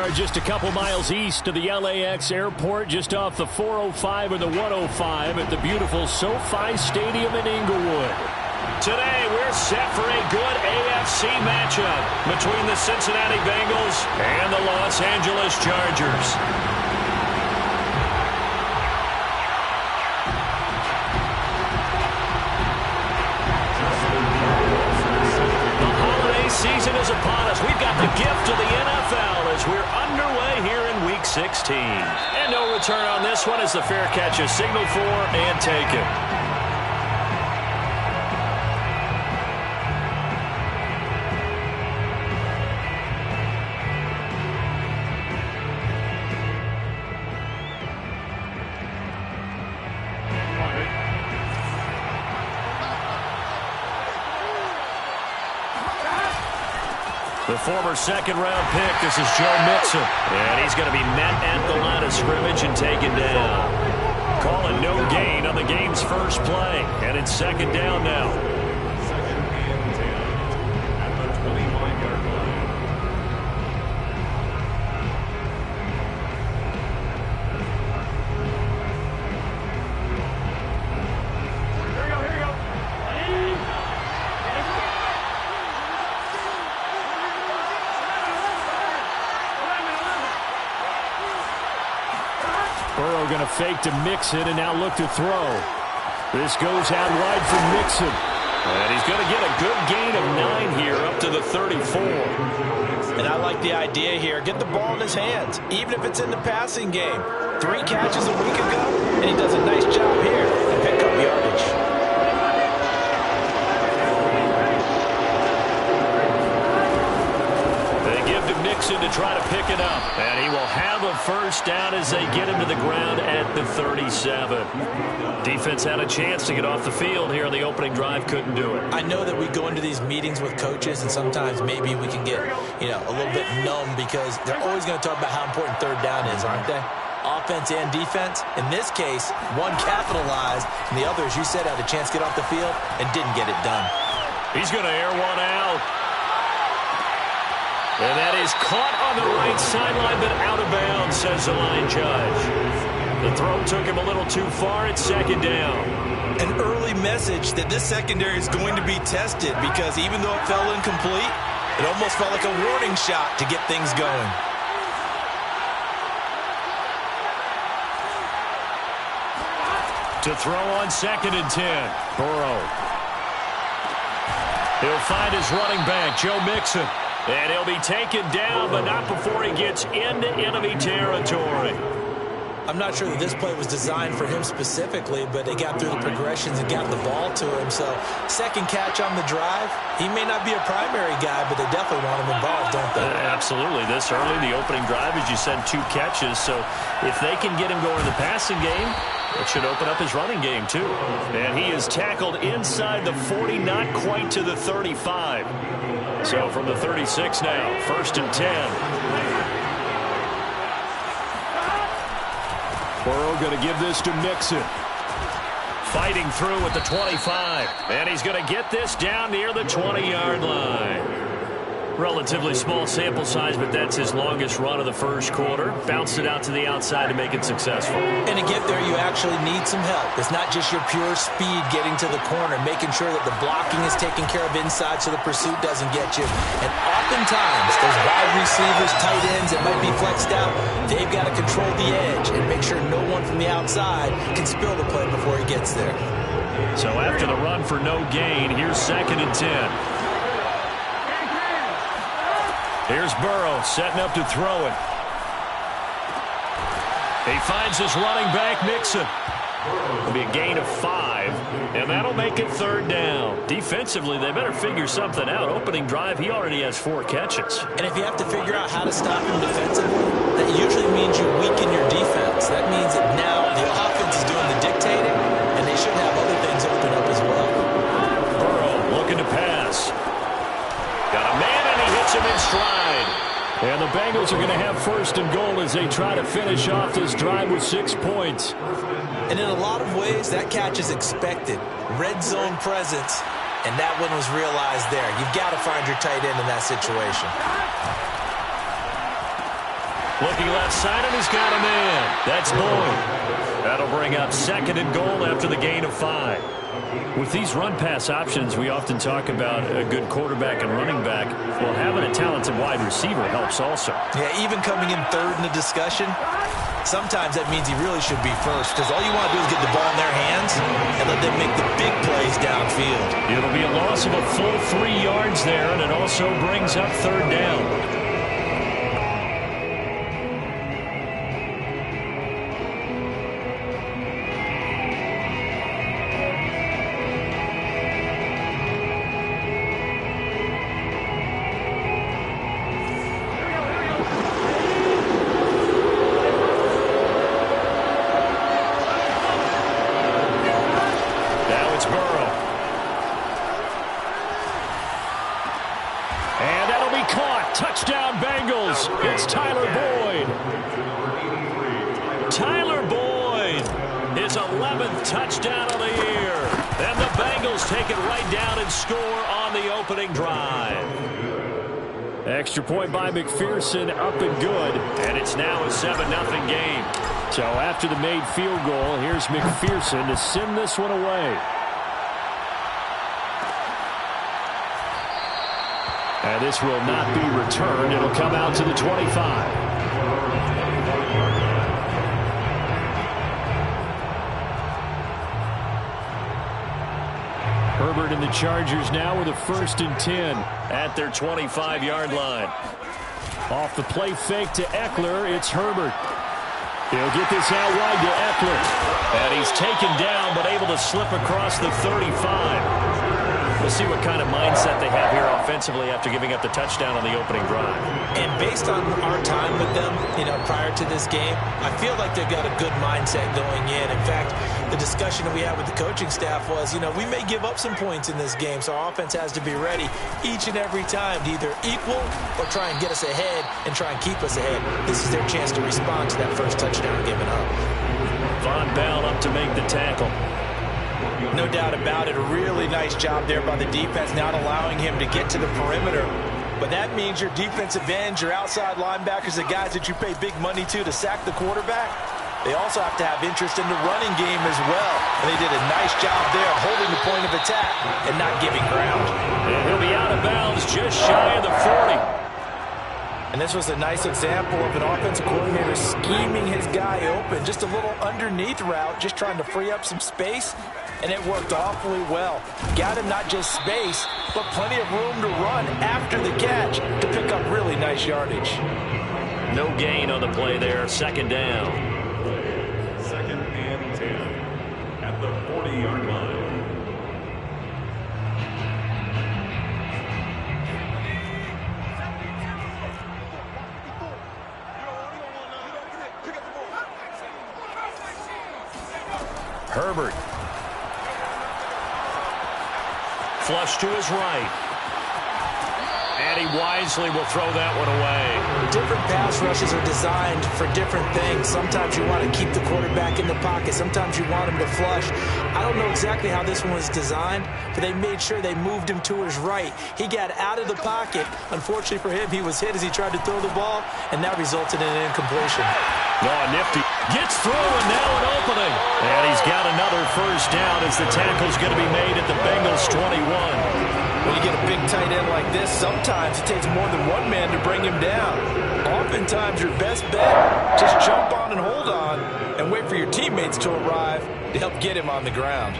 are just a couple miles east of the LAX airport, just off the 405 or the 105 at the beautiful SoFi Stadium in Inglewood. Today, we're set for a good AFC matchup between the Cincinnati Bengals and the Los Angeles Chargers. Season is upon us. We've got the gift of the NFL as we're underway here in Week 16. And no return on this one as the fair catch is signaled for and taken. The former second-round pick, this is Joe Mixon. And he's going to be met at the line of scrimmage and taken down. Calling no gain on the game's first play. And it's second down now. Burrow going to fake to Mixon and now look to throw. This goes out wide for Mixon. And he's going to get a good gain of 9 here up to the 34. And I like the idea here. Get the ball in his hands, even if it's in the passing game. 3 catches a week ago, and he does a nice job here to pick up yardage. Mixon to try to pick it up. And he will have a first down as they get him to the ground at the 37. Defense had a chance to get off the field here on the opening drive. Couldn't do it. I know that we go into these meetings with coaches, and sometimes maybe we can get, a little bit numb because they're always going to talk about how important third down is, aren't they? Offense and defense. In this case, one capitalized, and the other, as you said, had a chance to get off the field and didn't get it done. He's going to air one out. And that is caught on the right sideline, but out of bounds, says the line judge. The throw took him a little too far. It's second down. An early message that this secondary is going to be tested because even though it fell incomplete, it almost felt like a warning shot to get things going. To throw on 2nd and 10. Burrow. He'll find his running back, Joe Mixon. And he'll be taken down, but not before he gets into enemy territory. I'm not sure that this play was designed for him specifically, but they got through the progressions and got the ball to him. So, second catch on the drive. He may not be a primary guy, but they definitely want him involved, don't they? Absolutely. This early, the opening drive, as you said, 2 catches. So, if they can get him going in the passing game, it should open up his running game, too. And he is tackled inside the 40, not quite to the 35. So, from the 36 now, 1st and 10. Burrow going to give this to Mixon. Fighting through at the 25. And he's going to get this down near the 20-yard line. Relatively small sample size, but that's his longest run of the first quarter. Bounced it out to the outside to make it successful. And to get there, you actually need some help. It's not just your pure speed getting to the corner, making sure that the blocking is taken care of inside so the pursuit doesn't get you. And oftentimes, those wide receivers, tight ends that might be flexed out, they've got to control the edge and make sure no one from the outside can spill the play before he gets there. So after the run for no gain, here's 2nd and 10. Here's Burrow setting up to throw it. He finds his running back, Mixon. It'll be a gain of 5, and that'll make it 3rd down. Defensively, they better figure something out. Opening drive, he already has 4 catches. And if you have to figure out how to stop him defensively, that usually means you weaken your defense. That means that now the offense is doing the dictating, and they should have other things open up as well. Burrow looking to pass. Got a man, and he hits him in stride. And the Bengals are going to have 1st and goal as they try to finish off this drive with 6 points. And in a lot of ways, that catch is expected. Red zone presence, and that one was realized there. You've got to find your tight end in that situation. Looking left side, and he's got a man. That's Boyd. That'll bring up 2nd and goal after the gain of 5. With these run-pass options, we often talk about a good quarterback and running back. Well, having a talented wide receiver helps also. Yeah, even coming in third in the discussion, sometimes that means he really should be first, because all you want to do is get the ball in their hands and let them make the big plays downfield. It'll be a loss of a full 3 yards there, and it also brings up 3rd down. Touchdown Bengals. It's Tyler Boyd. Tyler Boyd, his 11th touchdown of the year. And the Bengals take it right down and score on the opening drive. Extra point by McPherson, up and good. And it's now a 7-0 game. So after the made field goal, here's McPherson to send this one away. And this will not be returned. It'll come out to the 25. Herbert and the Chargers now with a 1st and 10 at their 25-yard line. Off the play fake to Eckler, it's Herbert. He'll get this out wide to Eckler. And he's taken down but able to slip across the 35. We'll see what kind of mindset they have here offensively after giving up the touchdown on the opening drive. And based on our time with them, prior to this game, I feel like they've got a good mindset going in. In fact, the discussion that we had with the coaching staff was, we may give up some points in this game, so our offense has to be ready each and every time to either equal or try and get us ahead and try and keep us ahead. This is their chance to respond to that first touchdown given up. Von Bell up to make the tackle. No doubt about it. A really nice job there by the defense, not allowing him to get to the perimeter. But that means your defensive ends, your outside linebackers, the guys that you pay big money to sack the quarterback, they also have to have interest in the running game as well. And they did a nice job there of holding the point of attack and not giving ground. And he'll be out of bounds just shy of the 40. And this was a nice example of an offensive coordinator scheming his guy open. Just a little underneath route, just trying to free up some space. And it worked awfully well. Got him not just space, but plenty of room to run after the catch to pick up really nice yardage. No gain on the play there. 2nd down. 2nd and 10 at the 40-yard line. Herbert. Flush to his right. And he wisely will throw that one away. Different pass rushes are designed for different things. Sometimes you want to keep the quarterback in the pocket. Sometimes you want him to flush. I don't know exactly how this one was designed, but they made sure they moved him to his right. He got out of the pocket. Unfortunately for him, he was hit as he tried to throw the ball, and that resulted in an incompletion. Oh, nifty. Gets through, and now an opening. And he's got another 1st down as the tackle's going to be made at the Bengals 21. When you get a big tight end like this, sometimes it takes more than one man to bring him down. Oftentimes, your best bet, just jump on and hold on and wait for your teammates to arrive to help get him on the ground.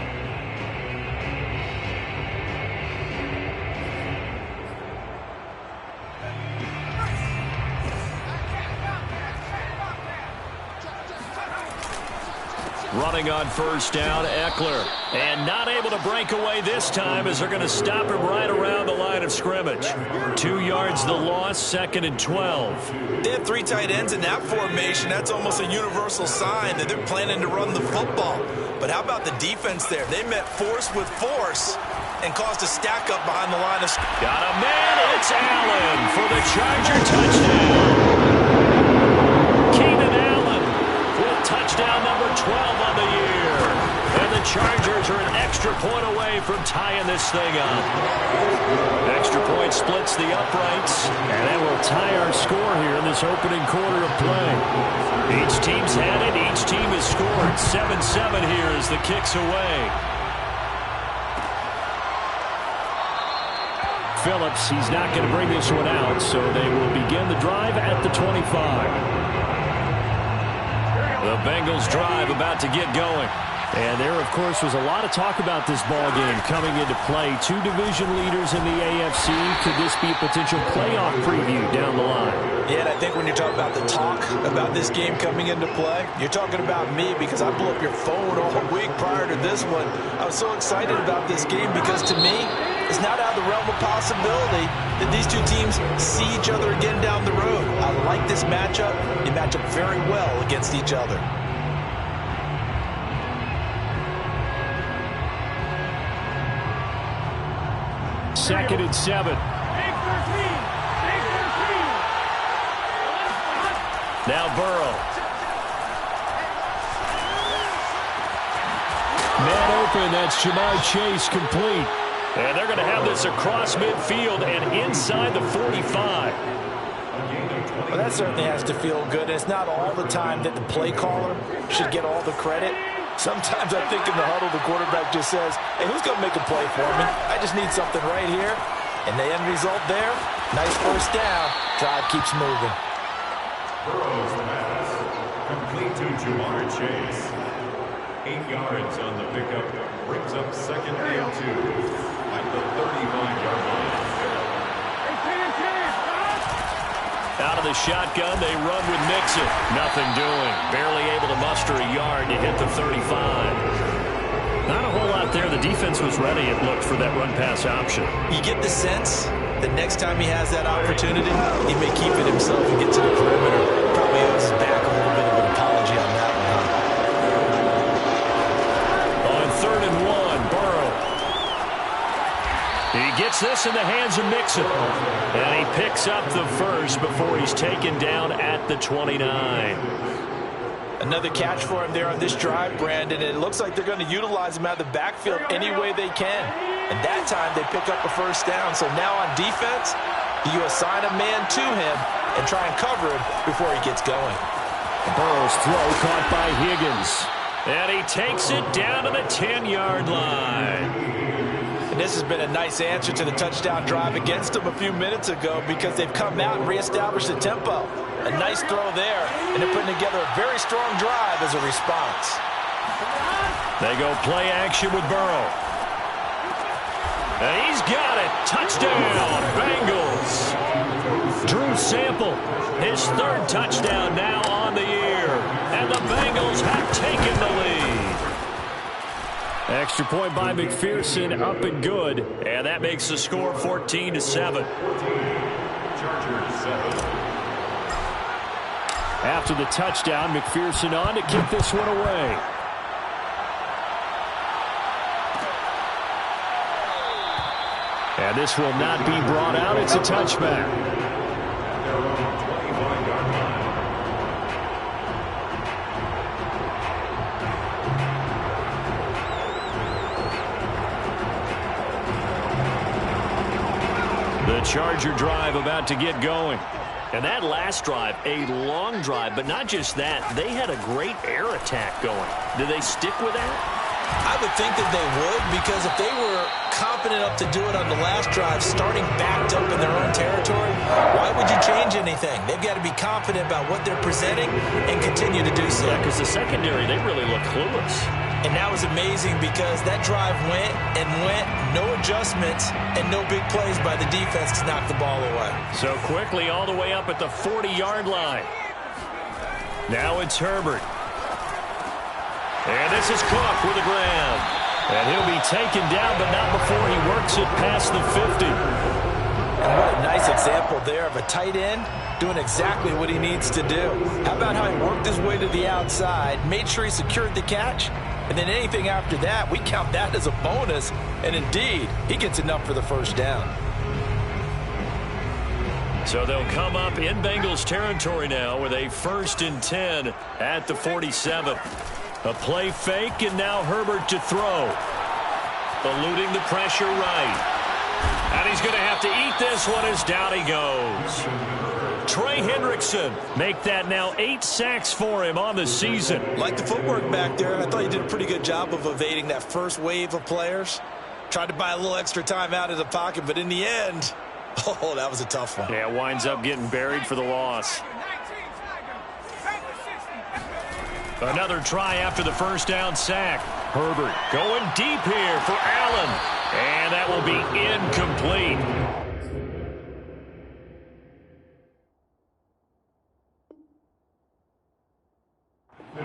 Running on 1st down, Eckler. And not able to break away this time as they're going to stop him right around the line of scrimmage. 2 yards the loss, 2nd and 12. They have 3 tight ends in that formation. That's almost a universal sign that they're planning to run the football. But how about the defense there? They met force with force and caused a stack up behind the line of scrimmage. Got a man, it's Allen for the Charger touchdown. Keenan Allen with touchdown number 12 on the year. And the Chargers are an extra point away from tying this thing up. Extra point splits the uprights, and that will tie our score here in this opening quarter of play. Each team's had it. Each team has scored. 7-7 here as the kick's away. Phillips, he's not going to bring this one out, so they will begin the drive at the 25. The Bengals drive about to get going. And there, of course, was a lot of talk about this ball game coming into play. Two division leaders in the AFC. Could this be a potential playoff preview down the line? Yeah, and I think when you're talking about the talk about this game coming into play, you're talking about me because I blew up your phone all week prior to this one. I was so excited about this game because, to me, it's not out of the realm of possibility that these two teams see each other again down the road. I like this matchup. They match up very well against each other. Second and 7. Now Burrow. Man open, that's Ja'Marr Chase complete. And they're going to have this across midfield and inside the 45. Well, that certainly has to feel good. It's not all the time that the play caller should get all the credit. Sometimes I think in the huddle, the quarterback just says, hey, who's going to make a play for me? I just need something right here. And the end result there, nice first down. Drive keeps moving. Burrow's pass, complete to Ja'Marr Chase. 8 yards on the pickup, brings up second and 2 at the 35-yard line. Out of the shotgun, they run with Mixon. Nothing doing. Barely able to muster a yard to hit the 35. Not a whole lot there. The defense was ready, it looked, for that run-pass option. You get the sense that next time he has that opportunity, he may keep it himself and get to the perimeter. Probably owes his back a little bit of an apology on that one. On 3rd and 1, Burrow. He gets this in the hands of Mixon. And he picks up the first before he's taken down at the 29. Another catch for him there on this drive, Brandon. And it looks like they're going to utilize him out of the backfield any way they can. And that time they pick up a first down. So now on defense, you assign a man to him and try and cover him before he gets going. Burrow's throw caught by Higgins. And he takes it down to the 10-yard line. And this has been a nice answer to the touchdown drive against them a few minutes ago because they've come out and reestablished the tempo. A nice throw there, and they're putting together a very strong drive as a response. They go play action with Burrow. And he's got it. Touchdown, Bengals. Drew Sample, his 3rd touchdown now on the year. And the Bengals have taken the lead. Extra point by McPherson, up and good. And that makes the score 14-7. Chargers 7. After the touchdown, McPherson on to kick this one away. And this will not be brought out. It's a touchback. The Charger drive about to get going. And that last drive, a long drive, but not just that. They had a great air attack going. Do they stick with that? I would think that they would, because if they were confident enough to do it on the last drive, starting backed up in their own territory, why would you change anything? They've got to be confident about what they're presenting and continue to do so. Yeah, because the secondary, they really look clueless. And that was amazing because that drive went and went, no adjustments, and no big plays by the defense to knock the ball away. So quickly all the way up at the 40-yard line. Now it's Herbert. And this is Cook with the grab. And he'll be taken down, but not before he works it past the 50. And what a nice example there of a tight end doing exactly what he needs to do. How about how he worked his way to the outside, made sure he secured the catch, and then anything after that, we count that as a bonus. And indeed, he gets enough for the first down. So they'll come up in Bengals territory now with a 1st and 10 at the 47. A play fake, and now Herbert to throw. Eluding the pressure right. And he's going to have to eat this one as down he goes. Trey Hendrickson make that now 8 sacks for him on the season. Like the footwork back there, I thought you did a pretty good job of evading that first wave of players. Tried to buy a little extra time out of the pocket, but in the end, oh, that was a tough one. Yeah, winds up getting buried for the loss. Another try after the first down sack. Herbert going deep here for Allen. And that will be incomplete.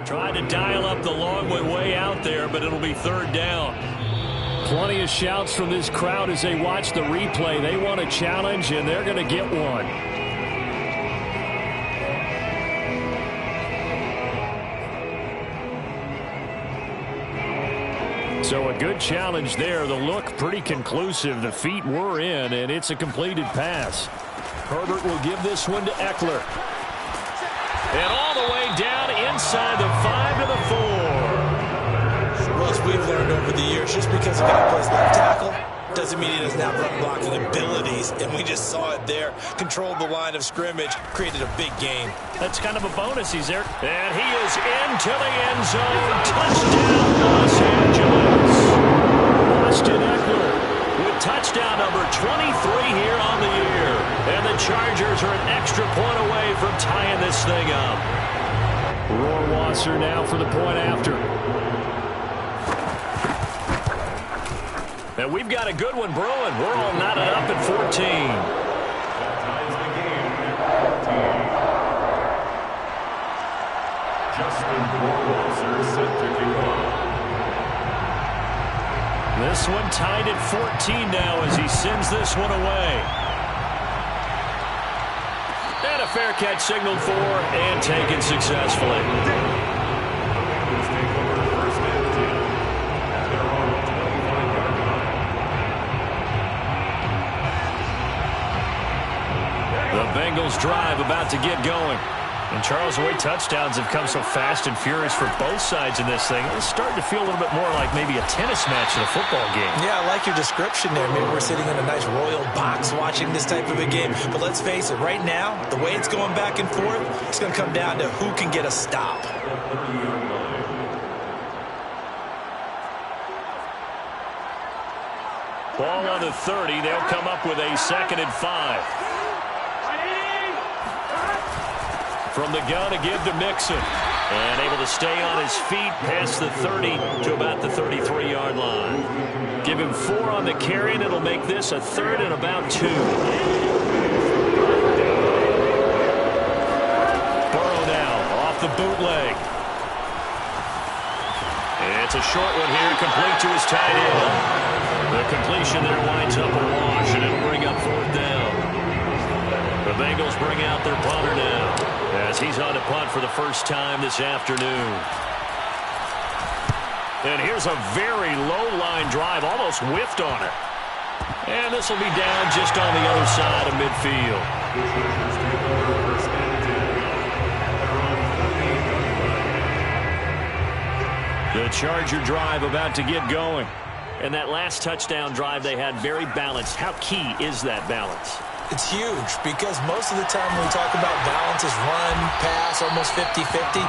Trying to dial up the long way out there, but it'll be third down. Plenty of shouts from this crowd as they watch the replay. They want a challenge, and they're going to get one. So a good challenge there. The look pretty conclusive. The feet were in, and it's a completed pass. Herbert will give this one to Eckler. And all the way down inside the 5 to the 4. Well, as we've learned over the years, just because a guy plays left tackle doesn't mean he doesn't have run blocking abilities. And we just saw it there. Controlled the line of scrimmage, created a big gain. That's kind of a bonus. He's there. And he is into the end zone. Touchdown, Los Angeles. Austin Eckler with touchdown number 23 here on the year. And the Chargers are an extra point away from tying this thing up. Rohrwasser now for the point after. And we've got a good one brewing. We're all knotted up at 14. That ties the game at 14. Justin Rohrwasser set to kick off. This one tied at 14 now as he sends this one away. And a fair catch signaled for and taken successfully. Bengals take over first and 10 at their own 25-yard line. The Bengals drive about to get going. And Charles, the way touchdowns have come so fast and furious for both sides in this thing, it's starting to feel a little bit more like maybe a tennis match in a football game. Yeah, I like your description there. Maybe we're sitting in a nice royal box watching this type of a game. But let's face it, right now, the way it's going back and forth, it's going to come down to who can get a stop. Ball on the 30. They'll come up with a 2nd and 5. From the gun to give to Mixon. And able to stay on his feet past the 30 to about the 33-yard line. Give him 4 on the carry, and it'll make this a 3rd and about 2. Burrow now off the bootleg. It's a short one here, complete to his tight end. The completion there winds up a wash, and it'll bring up 4th down. The Bengals bring out their punter now as he's on to punt for the first time this afternoon. And here's a very low-line drive, almost whiffed on it. And this will be down just on the other side of midfield. The Charger drive about to get going. And that last touchdown drive they had very balanced. How key is that balance? It's huge because most of the time when we talk about balance is run, pass, almost 50-50.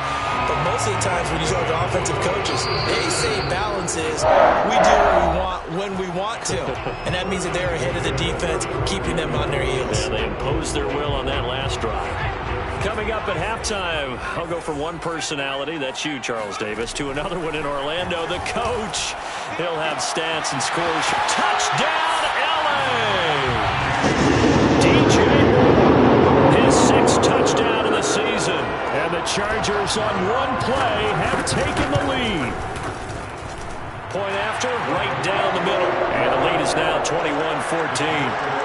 But most of the times when you talk to offensive coaches, they say balance is we do what we want when we want to. And that means that they're ahead of the defense, keeping them on their heels. Yeah, they imposed their will on that last drive. Coming up at halftime, I'll go from one personality, that's you, Charles Davis, to another one in Orlando, the coach. He'll have stats and scores. Touchdown, LA! DJ his 6th touchdown of the season. And the Chargers on one play have taken the lead. Point after, right down the middle. And the lead is now 21-14.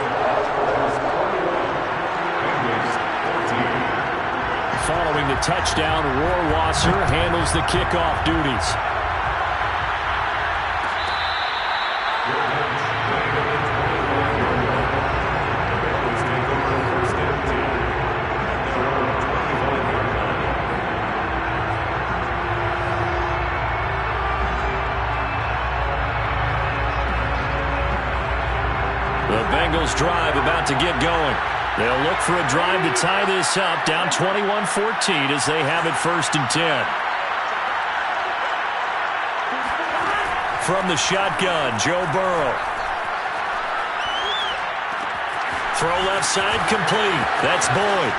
Following the touchdown, Rohrwasser handles the kickoff duties. Bengals drive about to get going. They'll look for a drive to tie this up, down 21-14 as they have it 1st and 10. From the shotgun, Joe Burrow. Throw left side complete. That's Boyd.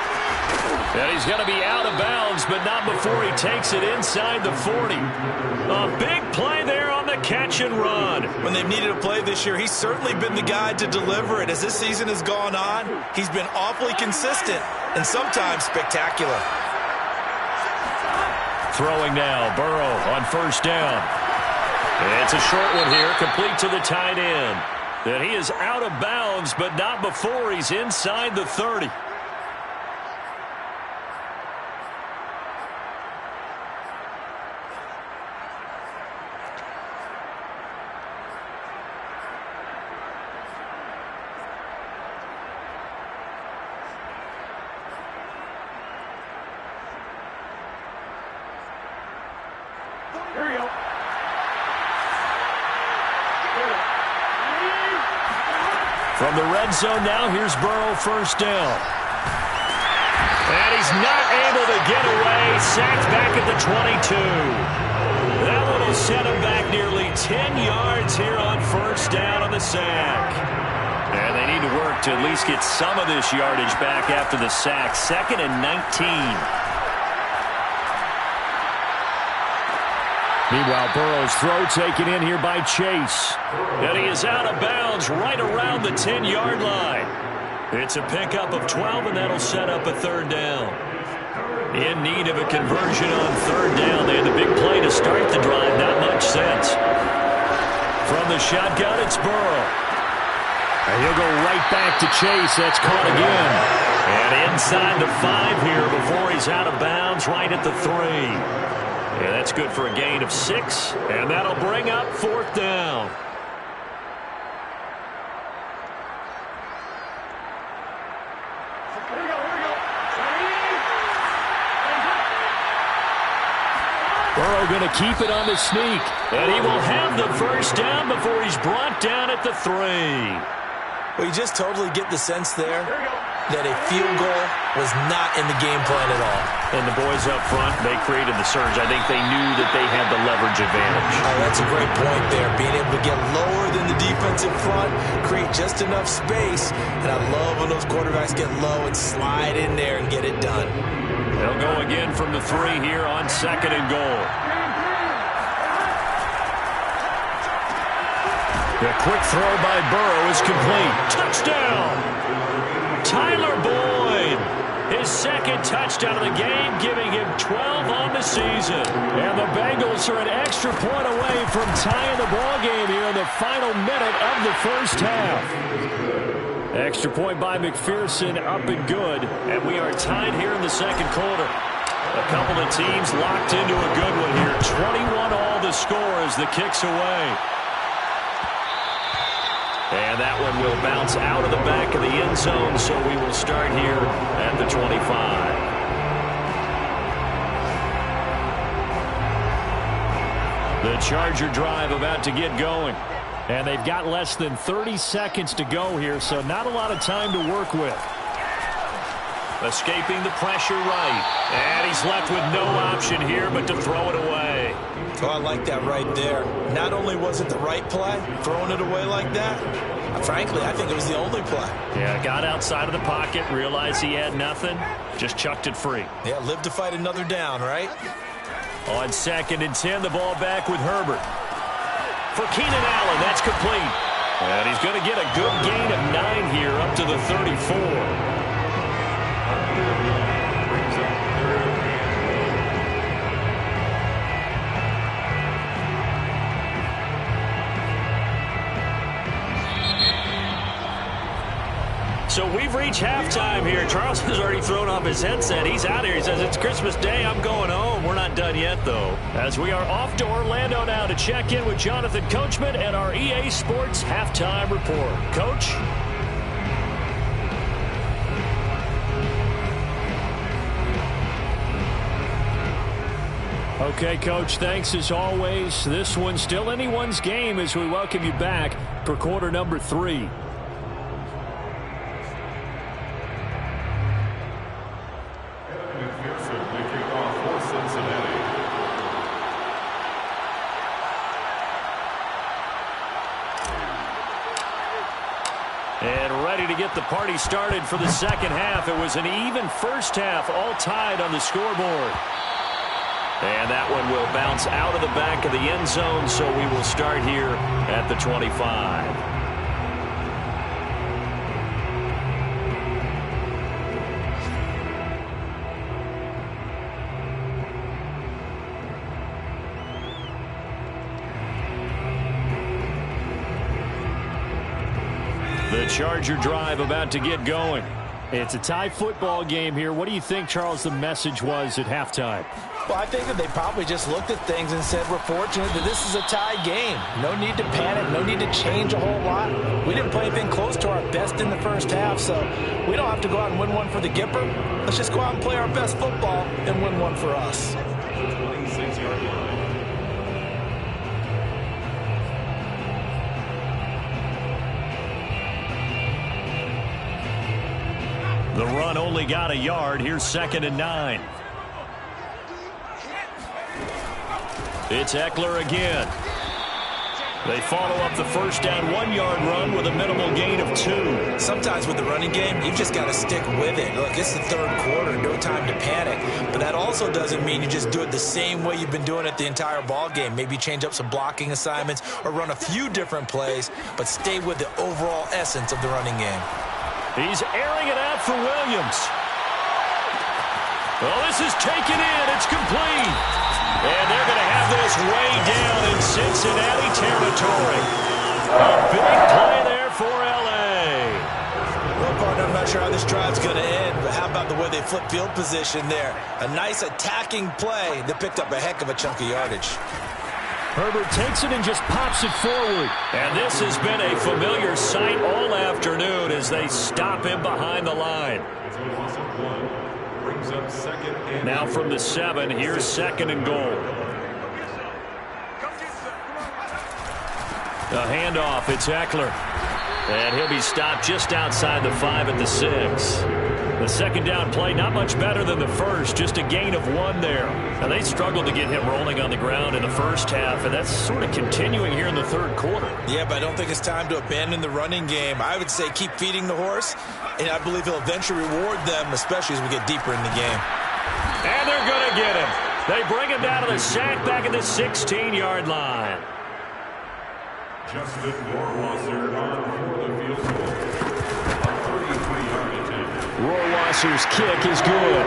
And he's going to be out of bounds, but not before he takes it inside the 40. A big play there on the catch and run. When they've needed a play this year, he's certainly been the guy to deliver it. As this season has gone on, he's been awfully consistent and sometimes spectacular. Throwing now, Burrow on 1st down. It's a short one here, complete to the tight end. And he is out of bounds, but not before he's inside the 30. From the red zone now, here's Burrow 1st down. And he's not able to get away. Sacked back at the 22. That one will set him back nearly 10 yards here on 1st down on the sack. And they need to work to at least get some of this yardage back after the sack. 2nd and 19. Meanwhile, Burrow's throw taken in here by Chase. And he is out of bounds right around the 10-yard line. It's a pickup of 12, and that'll set up a 3rd down. In need of a conversion on 3rd down. They had the big play to start the drive. Not much sense. From the shotgun, it's Burrow. And he'll go right back to Chase. That's caught again. And inside the 5 here before he's out of bounds right at the 3. Yeah, that's good for a gain of 6, and that'll bring up 4th down. Burrow going to keep it on the sneak, and he will have the 1st down before he's brought down at the 3. Well, you just totally get the sense there that a field goal was not in the game plan at all. And the boys up front, they created the surge. I think they knew that they had the leverage advantage. Oh, that's a great point there. Being able to get lower than the defensive front, create just enough space. And I love when those quarterbacks get low and slide in there and get it done. They'll go again from the 3 here on 2nd and goal. The quick throw by Burrow is complete. Touchdown! Tyler Boyd, his 2nd touchdown of the game, giving him 12 on the season. And the Bengals are an extra point away from tying the ballgame here in the final minute of the 1st half. Extra point by McPherson, up and good. And we are tied here in the 2nd quarter. A couple of teams locked into a good one here. 21 all the score as the kick's away. And that one will bounce out of the back of the end zone, so we will start here at the 25. The Charger drive about to get going. And they've got less than 30 seconds to go here, so not a lot of time to work with. Escaping the pressure right. And he's left with no option here but to throw it away. Oh, I like that right there. Not only was it the right play, throwing it away like that, frankly, I think it was the only play. Yeah, got outside of the pocket, realized he had nothing, just chucked it free. Yeah, live to fight another down, right? On 2nd and 10, the ball back with Herbert. For Keenan Allen, that's complete. And he's going to get a good gain of 9 here up to the 34. So we've reached halftime here. Charles has already thrown off his headset. He's out here. He says, it's Christmas Day. I'm going home. We're not done yet, though. As we are off to Orlando now to check in with Jonathan Coachman and our EA Sports Halftime Report. Coach? Okay, Coach, thanks as always. This one's still anyone's game as we welcome you back for quarter number 3. And ready to get the party started for the second half. It was an even first half, all tied on the scoreboard. And that one will bounce out of the back of the end zone, so we will start here at the 25. The Charger drive about to get going. It's a tie football game here. What do you think, Charles, the message was at halftime? Well, I think that they probably just looked at things and said, we're fortunate that this is a tie game. No need to panic. No need to change a whole lot. We didn't play anything close to our best in the first half, so we don't have to go out and win one for the Gipper. Let's just go out and play our best football and win one for us. 26-yard line. The run only got a yard. Here's 2nd and 9. It's Eckler again. They follow up the first down 1-yard run with a minimal gain of 2. Sometimes with the running game, you've just got to stick with it. Look, it's the third quarter, no time to panic. But that also doesn't mean you just do it the same way you've been doing it the entire ball game. Maybe change up some blocking assignments or run a few different plays, but stay with the overall essence of the running game. He's airing it out for Williams. Well, this is taken in. It's complete. And they're going to have this way down in Cincinnati territory. A big play there for L.A. Well, partner, I'm not sure how this drive's going to end, but how about the way they flip field position there? A nice attacking play that picked up a heck of a chunk of yardage. Herbert takes it and just pops it forward. And this has been a familiar sight all afternoon as they stop him behind the line. It's a loss of 1. Brings up 2nd and Now from the 7, here's 2nd and goal. A handoff, it's Eckler. And he'll be stopped just outside the 5 at the 6. The second down play, not much better than the first, just a gain of 1 there. Now, they struggled to get him rolling on the ground in the first half, and that's sort of continuing here in the third quarter. Yeah, but I don't think it's time to abandon the running game. I would say keep feeding the horse, and I believe he'll eventually reward them, especially as we get deeper in the game. And they're going to get him. They bring him down to the sack back at the 16-yard line. Justin Rohrwasser on for the field goal. A 33-yard attempt. Rohrwasser's kick is good.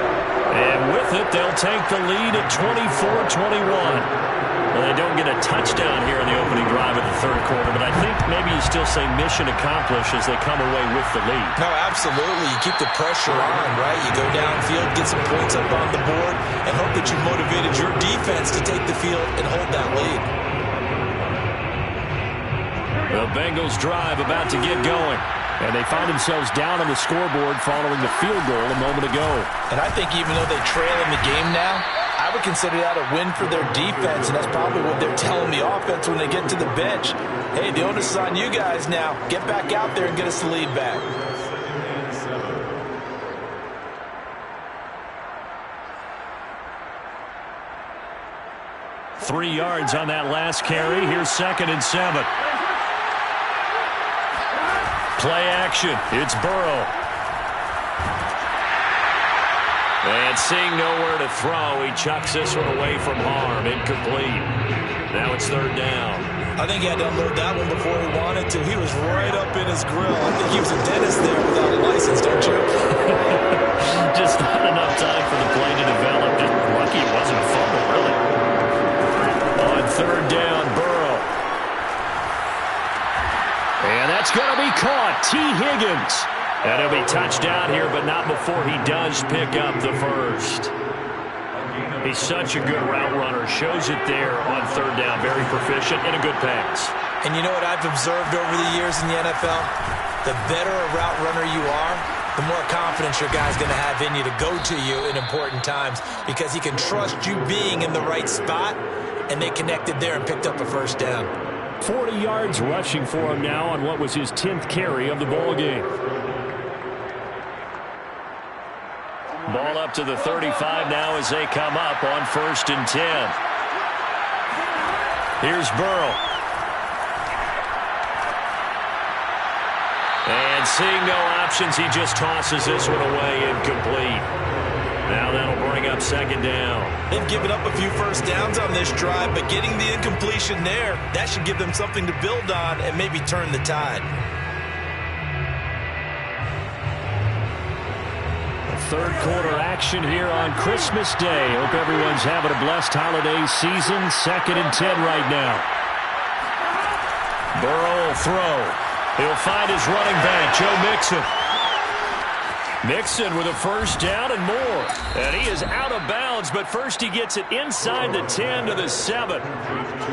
And with it, they'll take the lead at 24-21. Well, they don't get a touchdown here in the opening drive of the third quarter, but I think maybe you still say mission accomplished as they come away with the lead. No, absolutely. You keep the pressure on, right? You go downfield, get some points up on the board, and hope that you motivated your defense to take the field and hold that lead. The Bengals drive about to get going. And they find themselves down on the scoreboard following the field goal a moment ago. And I think even though they trail in the game now, I would consider that a win for their defense, and that's probably what they're telling the offense when they get to the bench. Hey, the onus is on you guys now. Get back out there and get us the lead back. 2nd and 7. 3 yards on that last carry. Here's 2nd and 7. Play action. It's Burrow. And seeing nowhere to throw, he chucks this one away from harm. Incomplete. Now it's 3rd down. I think he had to unload that one before he wanted to. He was right up in his grill. I think he was a dentist there without a license, don't you? Just not enough time for the play to develop. Just lucky it wasn't a fumble, really. On 3rd down, Burrow. And that's going to be caught. T. Higgins. And it'll be touchdown here, but not before he does pick up the first. He's such a good route runner. Shows it there on 3rd down. Very proficient and a good pass. And you know what I've observed over the years in the NFL? The better a route runner you are, the more confidence your guy's going to have in you to go to you in important times because he can trust you being in the right spot, and they connected there and picked up a first down. 40 yards rushing for him now on what was his 10th carry of the ball game. Ball up to the 35 now as they come up on 1st and 10. Here's Burrow. And And seeing no options, he just tosses this one away, incomplete. Now that'll bring up second down. They've given up a few first downs on this drive, but getting the incompletion there, that should give them something to build on and maybe turn the tide. Third quarter action here on Christmas Day. Hope everyone's having a blessed holiday season. 2nd and 10 right now. Burrow will throw. He'll find his running back, Joe Mixon. Mixon with a first down and more. And he is out of bounds, but first he gets it inside the 10 to the 7.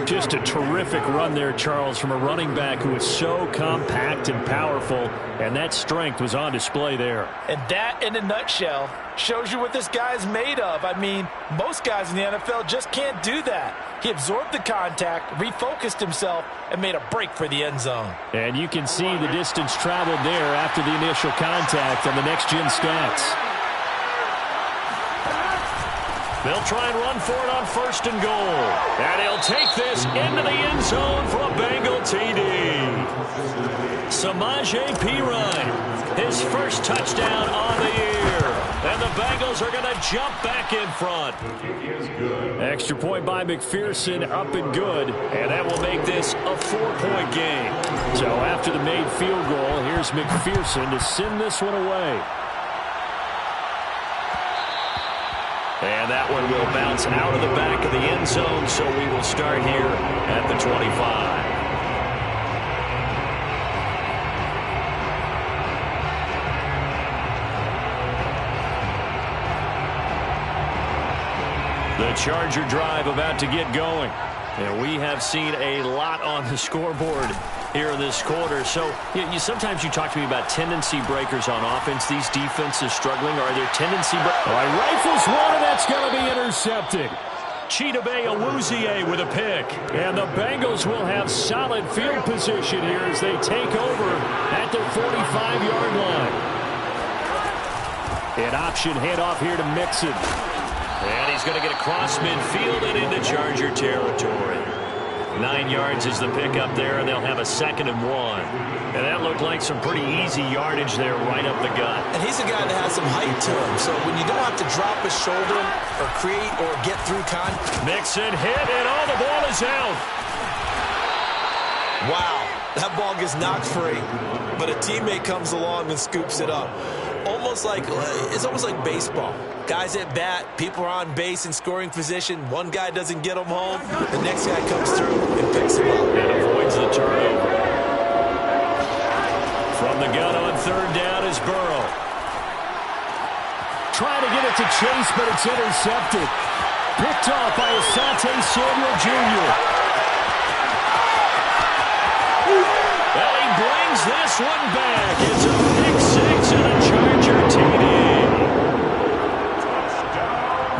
Just a terrific run there, Charles, from a running back who is so compact and powerful, and that strength was on display there. And that, in a nutshell, shows you what this guy's made of. I mean, most guys in the NFL just can't do that. He absorbed the contact, refocused himself, and made a break for the end zone. And you can see the distance traveled there after the initial contact on the next-gen stats. They'll try and run for it on 1st and goal. And he'll take this into the end zone for a Bengal TD. Samaje Perine, his first touchdown on the year. And the Bengals are going to jump back in front. Extra point by McPherson, up and good. And that will make this a 4-point game. So after the made field goal, here's McPherson to send this one away. And that one will bounce out of the back of the end zone, so we will start here at the 25. The Charger drive about to get going. And we have seen a lot on the scoreboard here in this quarter. So sometimes you talk to me about tendency breakers on offense. These defenses struggling. Are there tendency breakers? All right, rifles one, and that's going to be intercepted. Chidobe Awuzie with a pick. And the Bengals will have solid field position here as they take over at their 45-yard line. An option handoff here to Mixon. And he's going to get across midfield and into Charger territory. 9 yards is the pickup there, and they'll have a 2nd and 1. And that looked like some pretty easy yardage there right up the gut. And he's a guy that has some height to him, so when you don't have to drop his shoulder or create or get through contact. Mixon hit, and the ball is out. Wow, that ball gets knocked free, but a teammate comes along and scoops it up. It's almost like baseball. Guys at bat, people are on base in scoring position. One guy doesn't get them home. The next guy comes through and picks him up. And avoids the turnover. From the gun on 3rd down is Burrow. Trying to get it to Chase, but it's intercepted. Picked off by Asante Samuel Jr. Well, he brings this one back. It's a pick 6 and a Charger TD.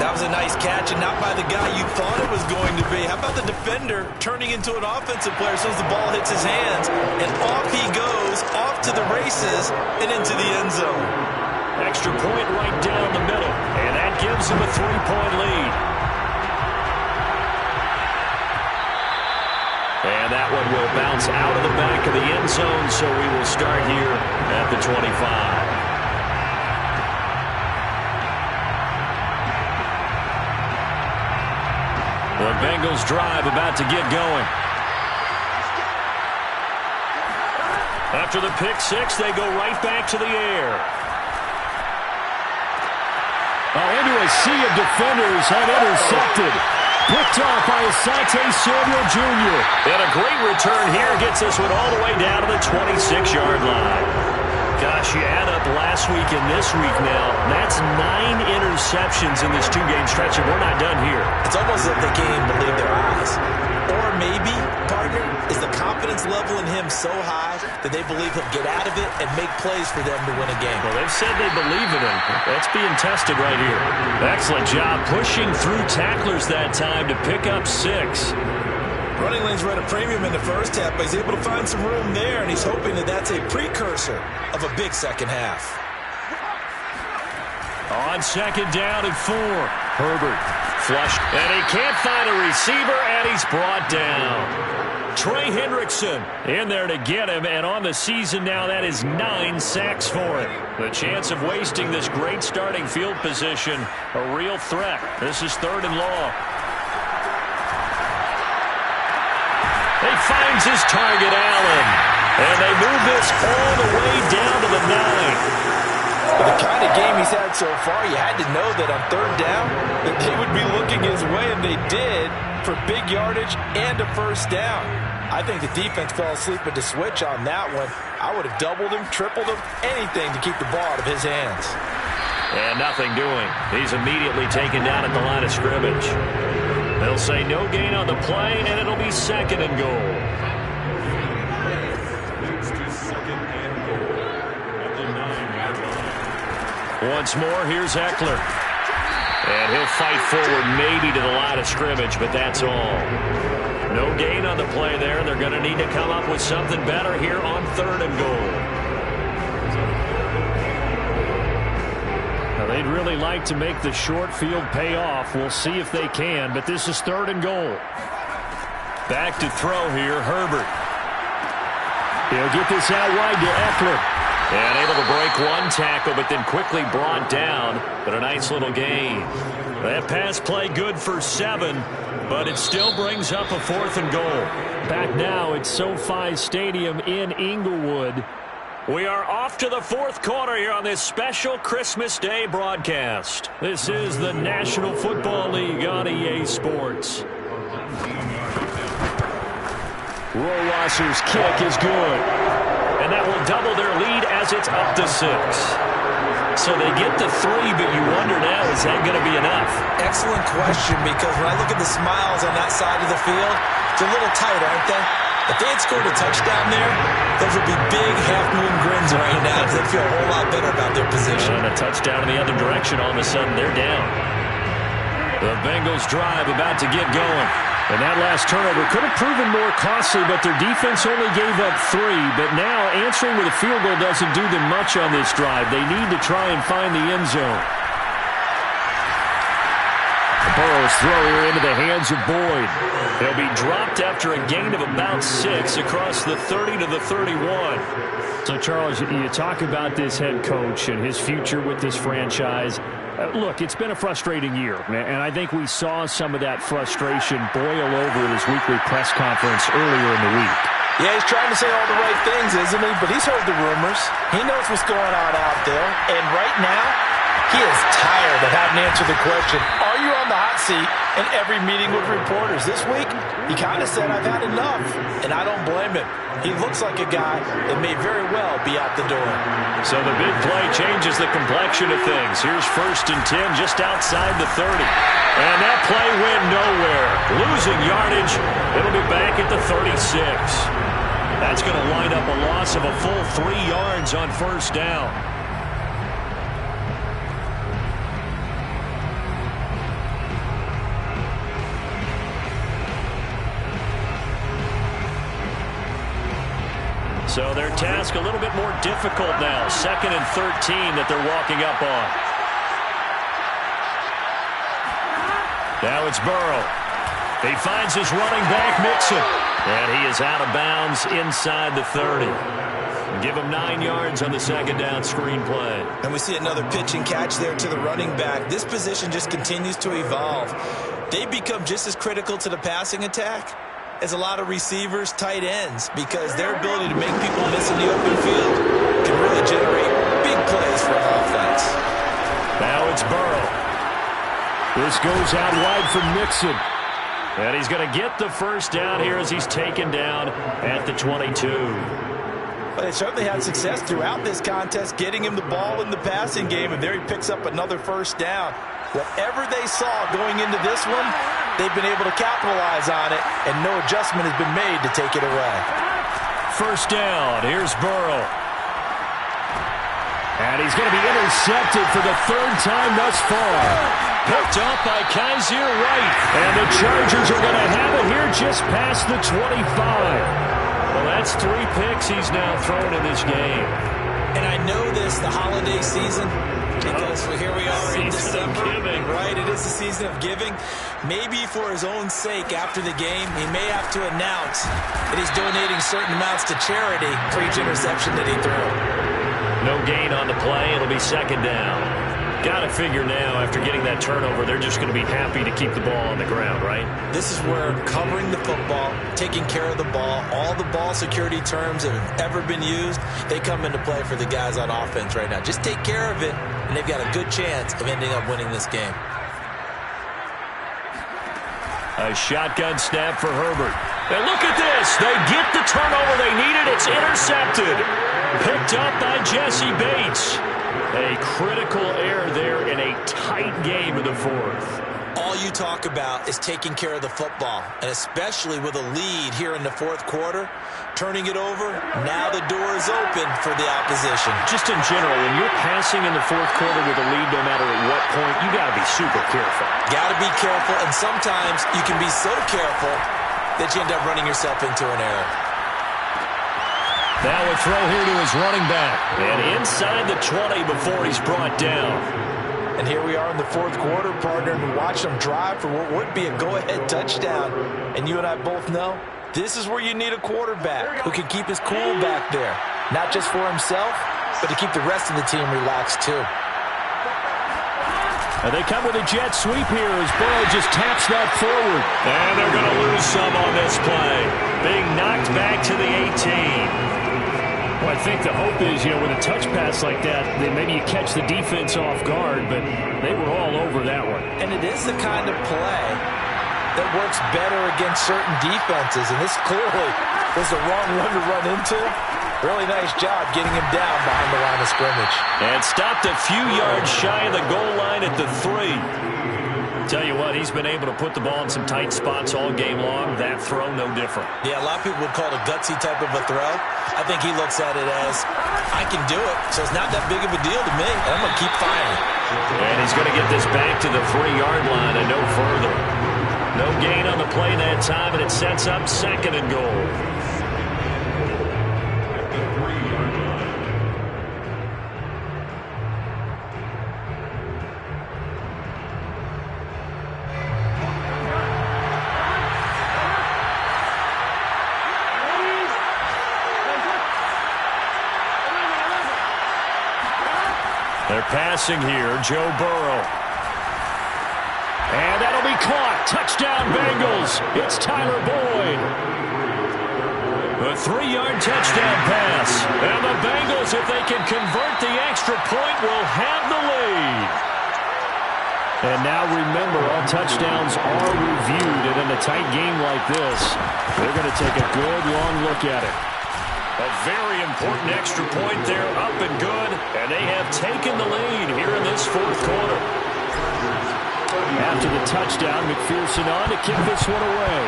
That was a nice catch, and not by the guy you thought it was going to be. How about the defender turning into an offensive player as soon as the ball hits his hands, and off he goes, off to the races, and into the end zone. Extra point right down the middle, and that gives him a 3-point lead. And that one will bounce out of the back of the end zone, so we will start here at the 25. The Bengals drive about to get going. After the pick 6, they go right back to the air. Into a sea of defenders and intercepted. Picked off by Asante Samuel Jr. And a great return here gets this one all the way down to the 26-yard line. Gosh, you add up last week and this week now, that's 9 interceptions in this 2-game stretch, and we're not done here. It's almost like they can't even believe their eyes. Or maybe, partner, is the confidence level in him so high that they believe he'll get out of it and make plays for them to win a game. Well, they've said they believe in him. That's being tested right here. Excellent job pushing through tacklers that time to pick up 6. Running lanes were at a premium in the first half, but he's able to find some room there, and he's hoping that that's a precursor of a big second half. On 2nd down and 4, Herbert flushed, and he can't find a receiver, and he's brought down. Trey Hendrickson in there to get him, and on the season now, that is 9 sacks for him. The chance of wasting this great starting field position, a real threat. This is 3rd and long. He finds his target, Allen, and they move this all the way down to the 9. The kind of game he's had so far, you had to know that on 3rd down that they would be looking his way, and they did, for big yardage and a 1st down. I think the defense fell asleep at the switch on that one. I would have doubled him, tripled him, anything to keep the ball out of his hands. And nothing doing. He's immediately taken down at the line of scrimmage. They'll say no gain on the play, and it'll be 2nd and goal. Leads to 2nd and goal at the 9-yard line. Once more, here's Eckler. And he'll fight forward maybe to the line of scrimmage, but that's all. No gain on the play there. They're going to need to come up with something better here on 3rd and goal. Now, they'd really like to make the short field pay off. We'll see if they can, but this is 3rd and goal. Back to throw here, Herbert. He'll get this out wide to Eckler. And able to break one tackle, but then quickly brought down. But a nice little gain. That pass play good for 7, but it still brings up a 4th and goal. Back now at SoFi Stadium in Inglewood. We are off to the 4th quarter here on this special Christmas Day broadcast. This is the National Football League on EA Sports. Rohrwasser's kick is good. And that will double their lead as it's up to 6. So they get to 3, but you wonder now, is that going to be enough? Excellent question, because when I look at the smiles on that side of the field, it's a little tight, aren't they? If they had scored a touchdown there, those would be big half-moon grins right now, because they'd feel a whole lot better about their position. And a touchdown in the other direction, all of a sudden they're down. The Bengals drive about to get going. And that last turnover could have proven more costly, but their defense only gave up 3. But now answering with a field goal doesn't do them much on this drive. They need to try and find the end zone. Burrow's throw here into the hands of Boyd. They'll be dropped after a gain of about 6 across the 30 to the 31. So, Charles, you talk about this head coach and his future with this franchise. Look, it's been a frustrating year, and I think we saw some of that frustration boil over at his weekly press conference earlier in the week. Yeah, he's trying to say all the right things, isn't he? But he's heard the rumors. He knows what's going on out there. And right now, he is tired of having to answer the question, are you on the hot seat in every meeting with reporters? This week, he kind of said, I've had enough. And I don't blame him. He looks like a guy that may very well be out the door. So the big play changes the complexion of things. Here's 1st and 10 just outside the 30. And that play went nowhere. Losing yardage. It'll be back at the 36. That's going to wind up a loss of a full 3 yards on 1st down. So their task a little bit more difficult now. 2nd and 13 that they're walking up on. Now it's Burrow. He finds his running back, Mixon. And he is out of bounds inside the 30. Give him 9 yards on the 2nd down screen play. And we see another pitch and catch there to the running back. This position just continues to evolve. They become just as critical to the passing attack as a lot of receivers, tight ends, because their ability to make people miss in the open field can really generate big plays for an offense. Now it's Burrow. This goes out wide for Mixon. And he's going to get the 1st down here as he's taken down at the 22. But they certainly had success throughout this contest, getting him the ball in the passing game, and there he picks up another 1st down. Whatever they saw going into this one, they've been able to capitalize on it, and no adjustment has been made to take it away. 1st down. Here's Burrow. And he's going to be intercepted for the 3rd time thus far. Picked up by Kaiser White. And the Chargers are going to have it here just past the 25. Well, that's 3 picks he's now thrown in this game. And I know this, the holiday season, because here we are in December, right? It is the season of giving. Maybe for his own sake after the game, he may have to announce that he's donating certain amounts to charity for each interception that he threw. No gain on the play. It'll be second down. Got to figure now, after getting that turnover, they're just going to be happy to keep the ball on the ground, right? This is where covering the football, taking care of the ball, all the ball security terms that have ever been used, they come into play for the guys on offense right now. Just take care of it, and they've got a good chance of ending up winning this game. A shotgun snap for Herbert. And look at this. They get the turnover they needed. It's intercepted. Picked up by Jesse Bates. A critical error there in a tight game in the fourth. All you talk about is taking care of the football, and especially with a lead here in the fourth quarter, turning it over, now the door is open for the opposition. Just in general, when you're passing in the fourth quarter with a lead, no matter at what point, you got to be super careful. Got to be careful, and sometimes you can be so careful that you end up running yourself into an error. Now a throw here to his running back. And inside the 20 before he's brought down. And here we are in the fourth quarter, partner, and watch them drive for what would be a go-ahead touchdown. And you and I both know this is where you need a quarterback who can keep his cool back there. Not just for himself, but to keep the rest of the team relaxed too. And they come with a jet sweep here as Burrow just taps that forward. And they're going to lose some on this play. Being knocked back to the 18. Well, I think the hope is, with a touch pass like that, then maybe you catch the defense off guard, but they were all over that one. And it is the kind of play that works better against certain defenses, and this clearly was the wrong one to run into. Really nice job getting him down behind the line of scrimmage. And stopped a few yards shy of the goal line at the 3. Tell you what, he's been able to put the ball in some tight spots all game long. That throw, no different. Yeah, a lot of people would call it a gutsy type of a throw. I think he looks at it as, I can do it, so it's not that big of a deal to me, and I'm going to keep firing. And he's going to get this back to the 3-yard line and no further. No gain on the play that time, and it sets up second and goal. They're passing here, Joe Burrow. And that'll be caught. Touchdown, Bengals. It's Tyler Boyd. A 3-yard touchdown pass. And the Bengals, if they can convert the extra point, will have the lead. And now remember, all touchdowns are reviewed. And in a tight game like this, they're going to take a good, long look at it. A very important extra point there, up and good, and they have taken the lead here in this fourth quarter. After the touchdown, McPherson on to kick this one away.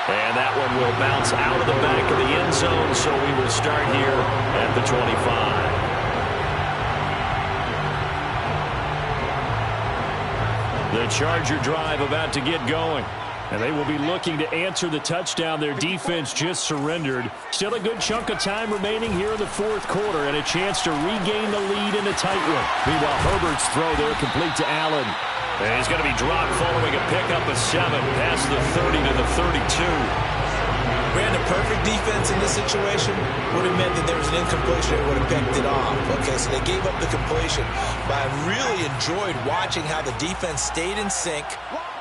And that one will bounce out of the back of the end zone, so we will start here at the 25. The Charger drive about to get going. And they will be looking to answer the touchdown their defense just surrendered. Still a good chunk of time remaining here in the fourth quarter and a chance to regain the lead in a tight one. Meanwhile, Herbert's throw there complete to Allen. And he's going to be dropped following a pickup of 7 past the 30 to the 32. Ran a perfect defense in this situation would have meant that there was an incompletion and would have picked it off. Okay, so they gave up the completion. But I really enjoyed watching how the defense stayed in sync,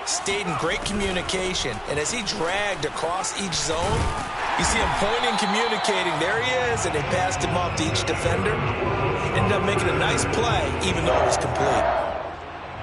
stayed in great communication, and as he dragged across each zone, you see him pointing, communicating. There he is, and they passed him off to each defender. Ended up making a nice play, even though it was complete.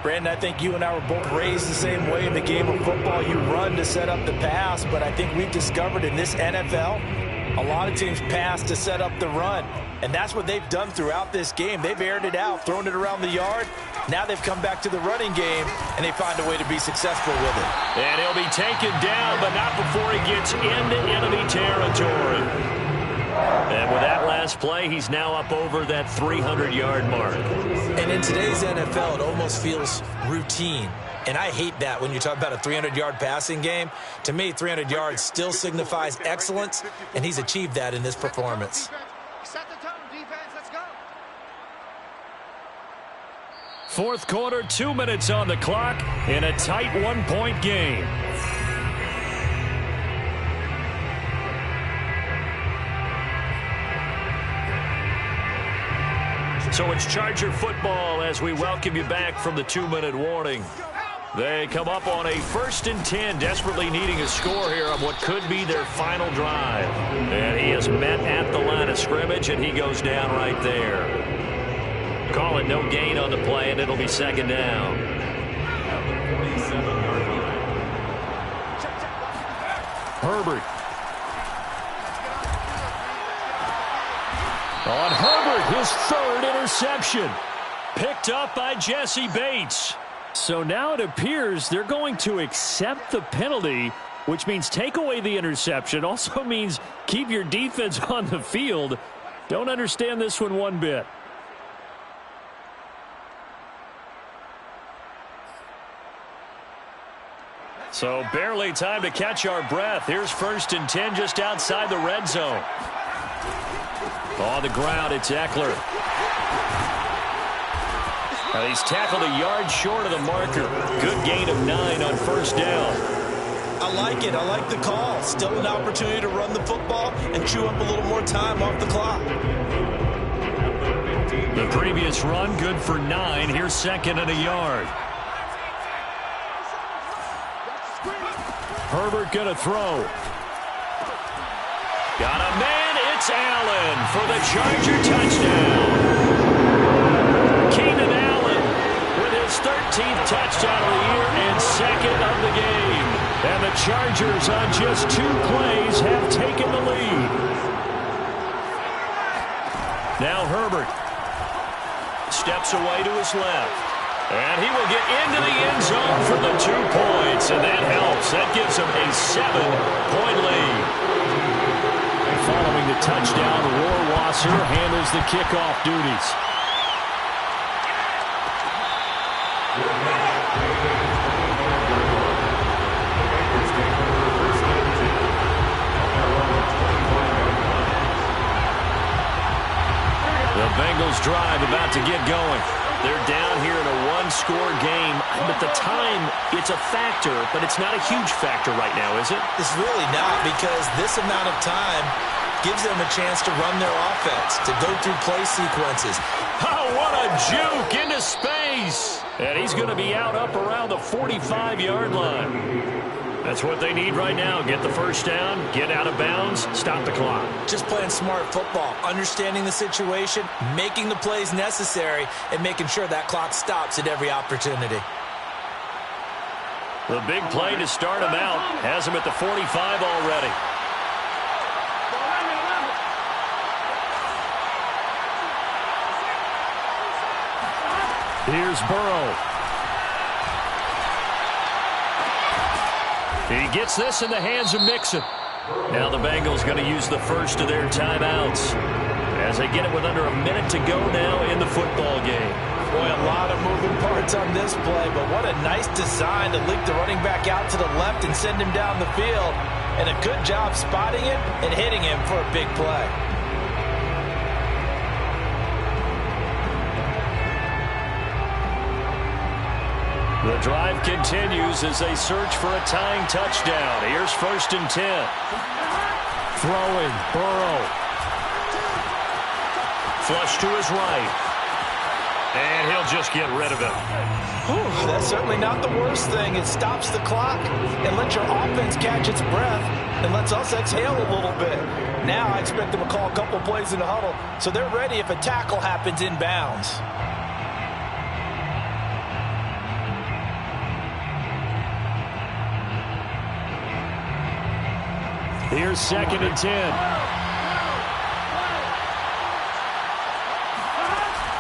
Brandon, I think you and I were both raised the same way in the game of football. You run to set up the pass, but I think we've discovered in this NFL, a lot of teams pass to set up the run. And that's what they've done throughout this game. They've aired it out, thrown it around the yard. Now they've come back to the running game, and they find a way to be successful with it. And he'll be taken down, but not before he gets into enemy territory. And with that last play, he's now up over that 300-yard mark. And in today's NFL, it almost feels routine. And I hate that when you talk about a 300-yard passing game. To me, 300 yards still signifies excellence, and he's achieved that in this performance. Set the tone, defense. Let's go. Fourth quarter, 2 minutes on the clock in a tight one-point game. So it's Charger football as we welcome you back from the 2-minute warning. They come up on a 1st and 10, desperately needing a score here on what could be their final drive. And he is met at the line of scrimmage, and he goes down right there. Call it no gain on the play, and it'll be 2nd down. Herbert. On Herbert, his 3rd interception. Picked up by Jesse Bates. So now it appears they're going to accept the penalty, which means take away the interception. Also means keep your defense on the field. Don't understand this one bit. So barely time to catch our breath. Here's 1st and 10 just outside the red zone. On the ground, it's Eckler. He's tackled a yard short of the marker. Good gain of 9 on 1st down. I like it. I like the call. Still an opportunity to run the football and chew up a little more time off the clock. The previous run, good for 9. Here's 2nd and a yard. Herbert going to throw. Got a man. It's Allen for the Charger touchdown. Keenan Allen with his 13th touchdown of the year and 2nd of the game. And the Chargers on just 2 plays have taken the lead. Now Herbert steps away to his left. And he will get into the end zone for the 2 points. And that helps. That gives him a 7-point lead. Following the touchdown, Rohrwasser handles the kickoff duties. The Bengals drive about to get going. They're down here in a 1-score game, but the time, it's a factor, but it's not a huge factor right now, is it? It's really not, because this amount of time gives them a chance to run their offense, to go through play sequences. Oh, what a juke into space! And he's going to be out up around the 45-yard line. That's what they need right now. Get the 1st down, get out of bounds, stop the clock. Just playing smart football, understanding the situation, making the plays necessary, and making sure that clock stops at every opportunity. The big play to start him out has him at the 45 already. Here's Burrow. He gets this in the hands of Mixon. Now the Bengals going to use the first of their timeouts as they get it with under a minute to go now in the football game. Boy, a lot of moving parts on this play, but what a nice design to leak the running back out to the left and send him down the field. And a good job spotting him and hitting him for a big play. The drive continues as they search for a tying touchdown. Here's 1st and 10. Throwing, Burrow. Flush to his right. And he'll just get rid of it. Whew, that's certainly not the worst thing. It stops the clock and lets your offense catch its breath and lets us exhale a little bit. Now I expect them to call a couple plays in the huddle so they're ready if a tackle happens inbounds. Here's 2nd and 10.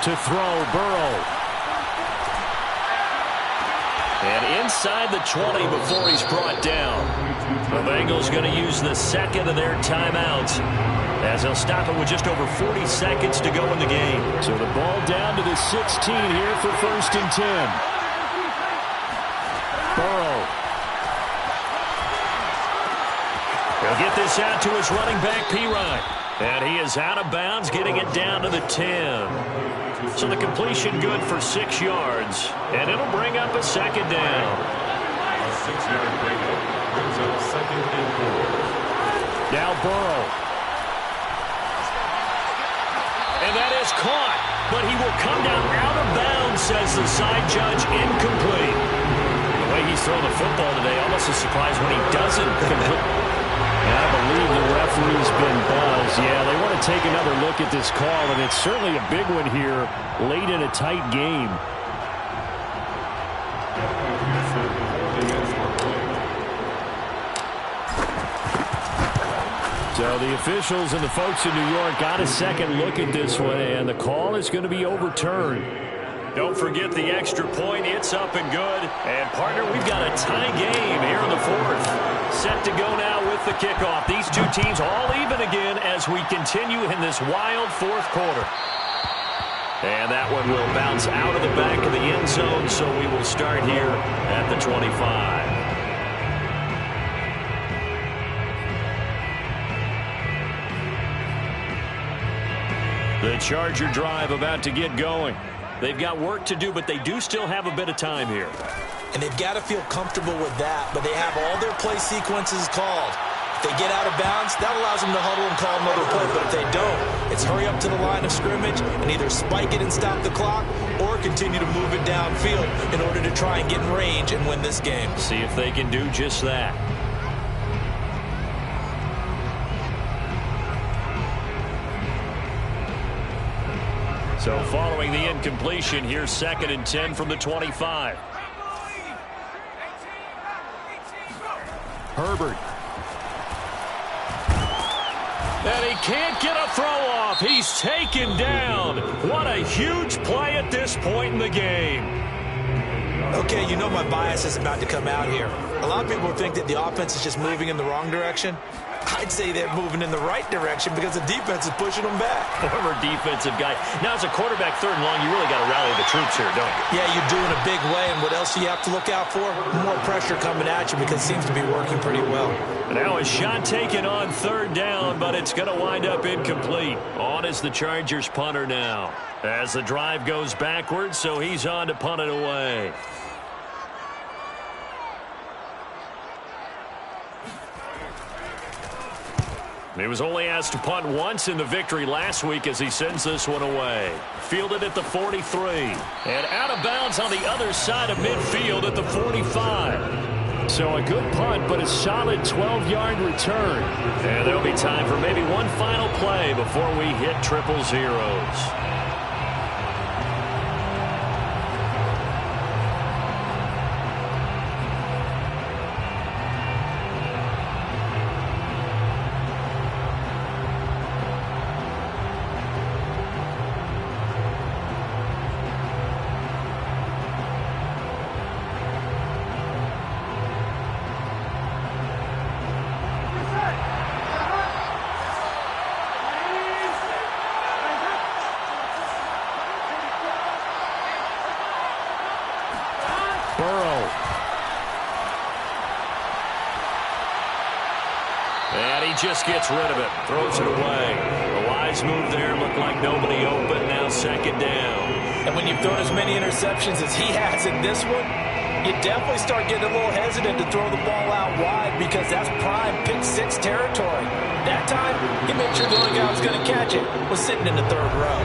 To throw, Burrow. And inside the 20 before he's brought down. The Bengals going to use the second of their timeouts as they'll stop it with just over 40 seconds to go in the game. So the ball down to the 16 here for 1st and 10. Burrow. He'll get this out to his running back, Pirine. And he is out of bounds, getting it down to the 10. So the completion good for 6 yards. And it'll bring up a second down. A 6-yard breakup brings up 2nd and 4. Now Burrow. And that is caught. But he will come down out of bounds, says the side judge, incomplete. The way he's thrown the football today, almost a surprise when he doesn't complete. I believe the referee's been buzzed. Yeah, they want to take another look at this call, and it's certainly a big one here late in a tight game. So the officials and the folks in New York got a second look at this one, and the call is going to be overturned. Don't forget the extra point. It's up and good. And, partner, we've got a tie game here in the 4th. Set to go now with the kickoff. These two teams all even again as we continue in this wild 4th quarter. And that one will bounce out of the back of the end zone, so we will start here at the 25. The Charger drive about to get going. They've got work to do, but they do still have a bit of time here. And they've got to feel comfortable with that, but they have all their play sequences called. If they get out of bounds, that allows them to huddle and call another play, but if they don't, it's hurry up to the line of scrimmage and either spike it and stop the clock or continue to move it downfield in order to try and get in range and win this game. See if they can do just that. So following the incompletion, here's 2nd and 10 from the 25. Herbert. And he can't get a throw off. He's taken down. What a huge play at this point in the game. Okay, you know my bias is about to come out here. A lot of people think that the offense is just moving in the wrong direction. I'd say they're moving in the right direction because the defense is pushing them back. Former defensive guy. Now, as a quarterback 3rd and long, you really got to rally the troops here, don't you? Yeah, you do in a big way, and what else do you have to look out for? More pressure coming at you because it seems to be working pretty well. Now a shot taken on 3rd down, but it's going to wind up incomplete. On is the Chargers punter now. As the drive goes backwards, so he's on to punt it away. He was only asked to punt once in the victory last week as he sends this one away. Fielded at the 43. And out of bounds on the other side of midfield at the 45. So a good punt, but a solid 12-yard return. And there'll be time for maybe one final play before we hit triple zeros. Just gets rid of it, throws it away. A wise move there, looked like nobody open, now 2nd down. And when you've thrown as many interceptions as he has in this one, you definitely start getting a little hesitant to throw the ball out wide because that's prime pick 6 territory. That time, he made sure the only guy who was going to catch it was sitting in the 3rd row.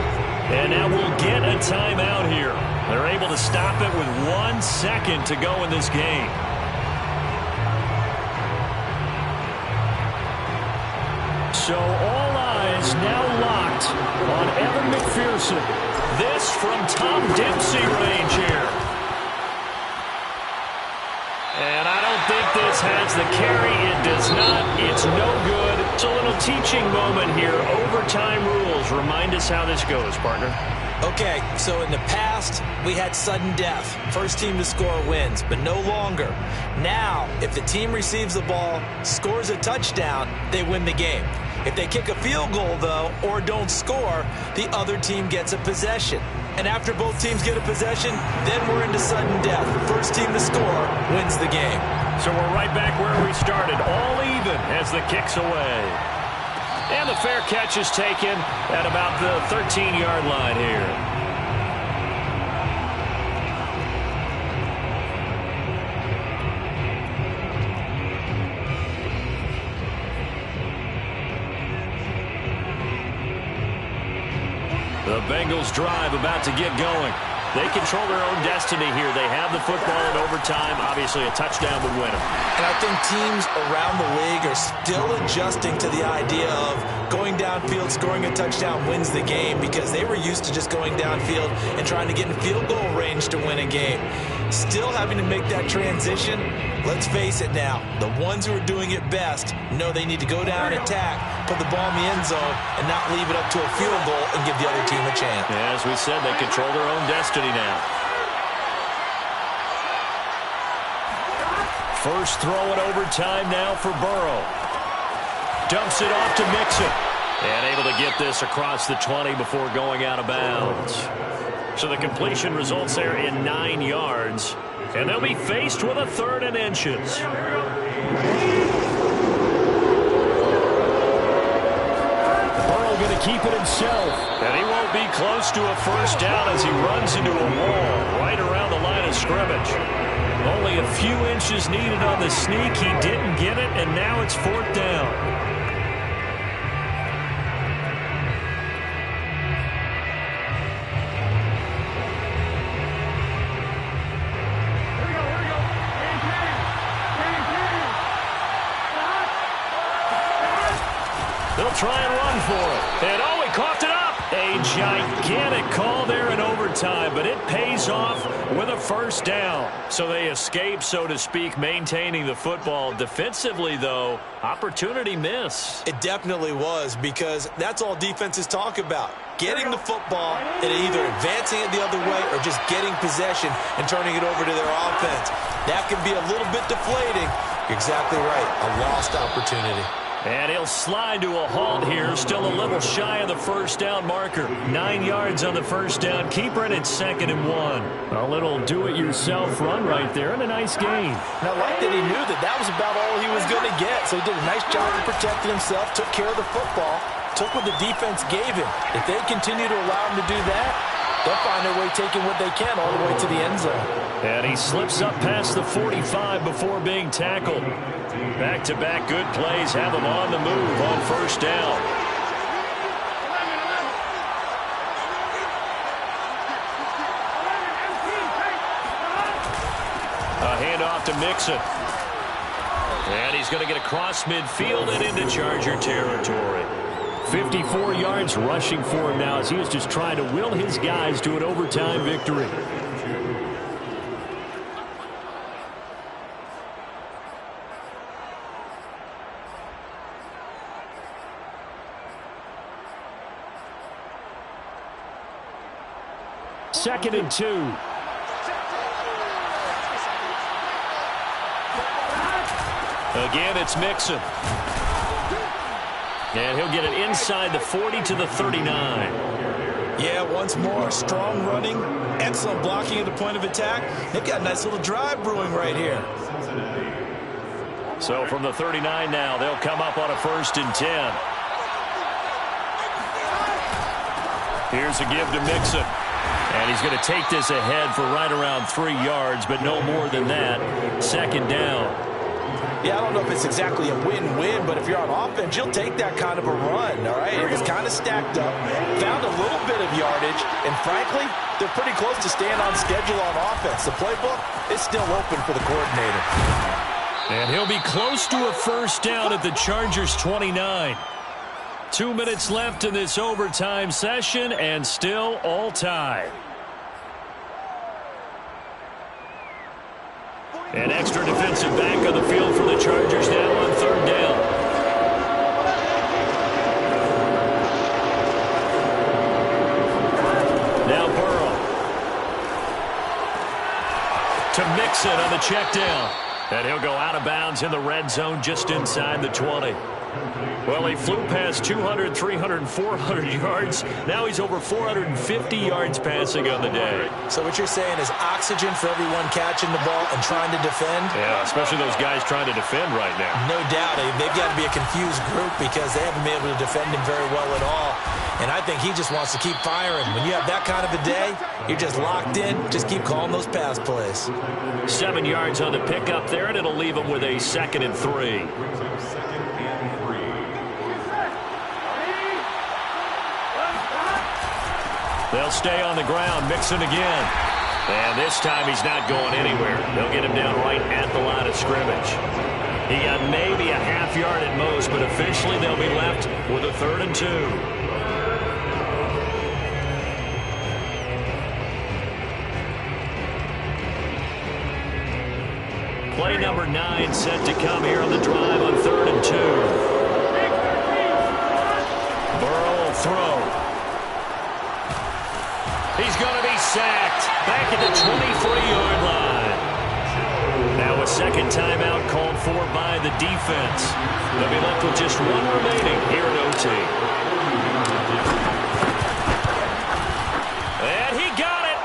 And now we'll get a timeout here. They're able to stop it with 1 second to go in this game. So all eyes now locked on Evan McPherson. This from Tom Dempsey range here. And I don't think this has the carry. It does not. It's no good. It's a little teaching moment here. Overtime rules. Remind us how this goes, partner. Okay, so in the past, we had sudden death. First team to score wins, but no longer. Now, if the team receives the ball, scores a touchdown, they win the game. If they kick a field goal, though, or don't score, the other team gets a possession. And after both teams get a possession, then we're into sudden death. First team to score wins the game. So we're right back where we started, all even as the kick's away. And the fair catch is taken at about the 13-yard line here. The Bengals drive about to get going. They control their own destiny here. They have the football in overtime. Obviously, a touchdown would win them. And I think teams around the league are still adjusting to the idea of going downfield, scoring a touchdown wins the game, because they were used to just going downfield and trying to get in field goal range to win a game. Still having to make that transition. Let's face it now, the ones who are doing it best know they need to go down, attack, put the ball in the end zone, and not leave it up to a field goal and give the other team a chance. As we said, they control their own destiny now. First throw in overtime now for Burrow. Dumps it off to Mixon. And able to get this across the 20 before going out of bounds. So the completion results there in 9 yards. And they'll be faced with a 3rd and inches. Burrow going to keep it himself. And he won't be close to a first down as he runs into a wall right around the line of scrimmage. Only a few inches needed on the sneak. He didn't get it, and now it's 4th down. They'll try and run for it. And oh, he coughed it up. A gigantic call there in overtime, but it pays off with a first down. So they escape, so to speak, maintaining the football. Defensively, though, opportunity miss. It definitely was, because that's all defenses talk about. Getting the football and either advancing it the other way or just getting possession and turning it over to their offense. That can be a little bit deflating. You're exactly right. A lost opportunity. And he'll slide to a halt here. Still a little shy of the first down marker. 9 yards on the first down. Keeper it at 2nd and 1. A little do-it-yourself run right there and a nice gain. And I like that he knew that that was about all he was going to get. So he did a nice job of protecting himself, took care of the football, took what the defense gave him. If they continue to allow him to do that, they'll find their way taking what they can all the way to the end zone. And he slips up past the 45 before being tackled. Back-to-back good plays have him on the move on first down. A handoff to Mixon. And he's going to get across midfield and into Charger territory. 54 yards rushing for him now as he is just trying to will his guys to an overtime victory. Second and 2. Again, it's Mixon. And he'll get it inside the 40 to the 39. Yeah, once more, strong running, excellent blocking at the point of attack. They've got a nice little drive brewing right here. So from the 39 now, they'll come up on a 1st and 10. Here's a give to Mixon. And he's going to take this ahead for right around 3 yards, but no more than that. 2nd down. Yeah, I don't know if it's exactly a win-win, but if you're on offense, you'll take that kind of a run, all right? It was kind of stacked up, found a little bit of yardage, and frankly, they're pretty close to staying on schedule on offense. The playbook is still open for the coordinator. And he'll be close to a first down at the Chargers' 29. 2 minutes left in this overtime session, and still all tied. An extra defensive back on the field for the Chargers now on 3rd down. Mixon on the check down. And he'll go out of bounds in the red zone just inside the 20. Well, he flew past 200, 300, 400 yards. Now he's over 450 yards passing on the day. So what you're saying is oxygen for everyone catching the ball and trying to defend? Yeah, especially those guys trying to defend right now. No doubt. They've got to be a confused group because they haven't been able to defend him very well at all. And I think he just wants to keep firing. When you have that kind of a day, you're just locked in. Just keep calling those pass plays. 7 yards on the pickup there, and it'll leave him with a 2nd and 3. They'll stay on the ground. Mixon again. And this time he's not going anywhere. They'll get him down right at the line of scrimmage. He got maybe a half yard at most, but officially they'll be left with a 3rd and 2. Play number 9 set to come here on the drive on 3rd and 2. Burrow will throw. He's going to be sacked back at the 23-yard line. Now a second timeout called for by the defense. They'll be left with just 1 remaining here at OT. And he got it.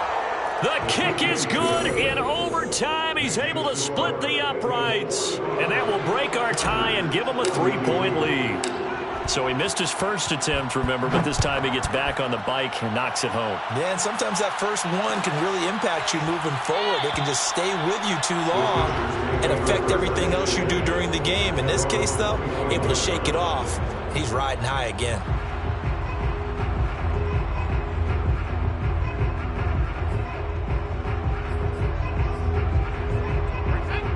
The kick is good in overtime. He's able to split the uprights. And that will break our tie and give him a 3-point lead. So he missed his first attempt, remember, but this time he gets back on the bike and knocks it home. Yeah, and sometimes that first one can really impact you moving forward. They can just stay with you too long and affect everything else you do during the game. In this case, though, able to shake it off. He's riding high again.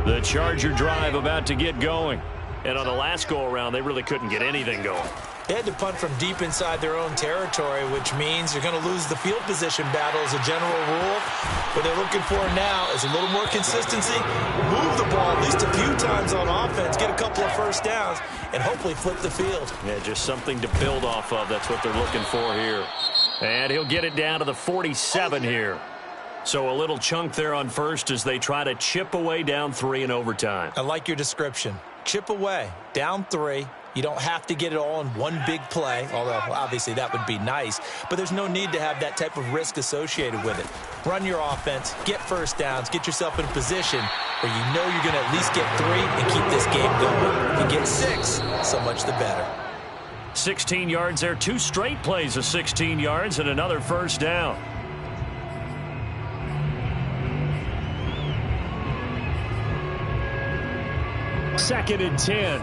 The Charger drive about to get going. And on the last go-around, they really couldn't get anything going. They had to punt from deep inside their own territory, which means you're going to lose the field position battle as a general rule. What they're looking for now is a little more consistency, move the ball at least a few times on offense, get a couple of first downs, and hopefully flip the field. Yeah, just something to build off of. That's what they're looking for here. And he'll get it down to the 47 here. So a little chunk there on first as they try to chip away down 3 in overtime. I like your description. Chip away, down 3. You don't have to get it all in one big play, although obviously that would be nice. But there's no need to have that type of risk associated with it. Run your offense, get first downs, get yourself in a position where you know you're going to at least get 3 and keep this game going. If you get 6, so much the better. 16 yards there, 2 straight plays of 16 yards and another first down. Second and 10.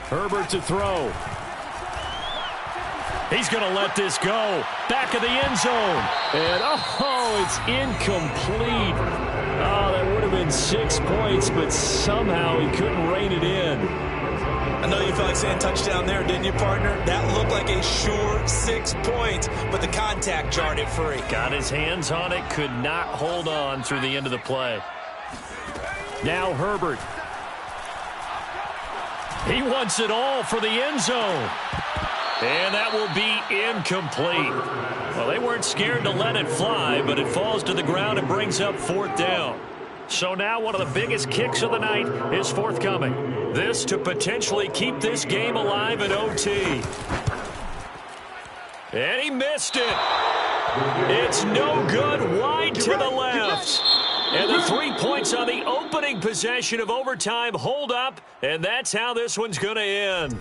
Herbert to throw. He's going to let this go. Back of the end zone. And, it's incomplete. Oh, that would have been 6 points, but somehow he couldn't rein it in. I know you felt like saying touchdown there, didn't you, partner? That looked like a sure 6 points, but the contact jarred it free. Got his hands on it, could not hold on through the end of the play. Now Herbert. He wants it all for the end zone. And that will be incomplete. Well, they weren't scared to let it fly, but it falls to the ground and brings up 4th down. So now one of the biggest kicks of the night is forthcoming. This to potentially keep this game alive in OT. And he missed it. It's no good, wide to the left. And the 3 points on the opening possession of overtime hold up, and that's how this one's going to end.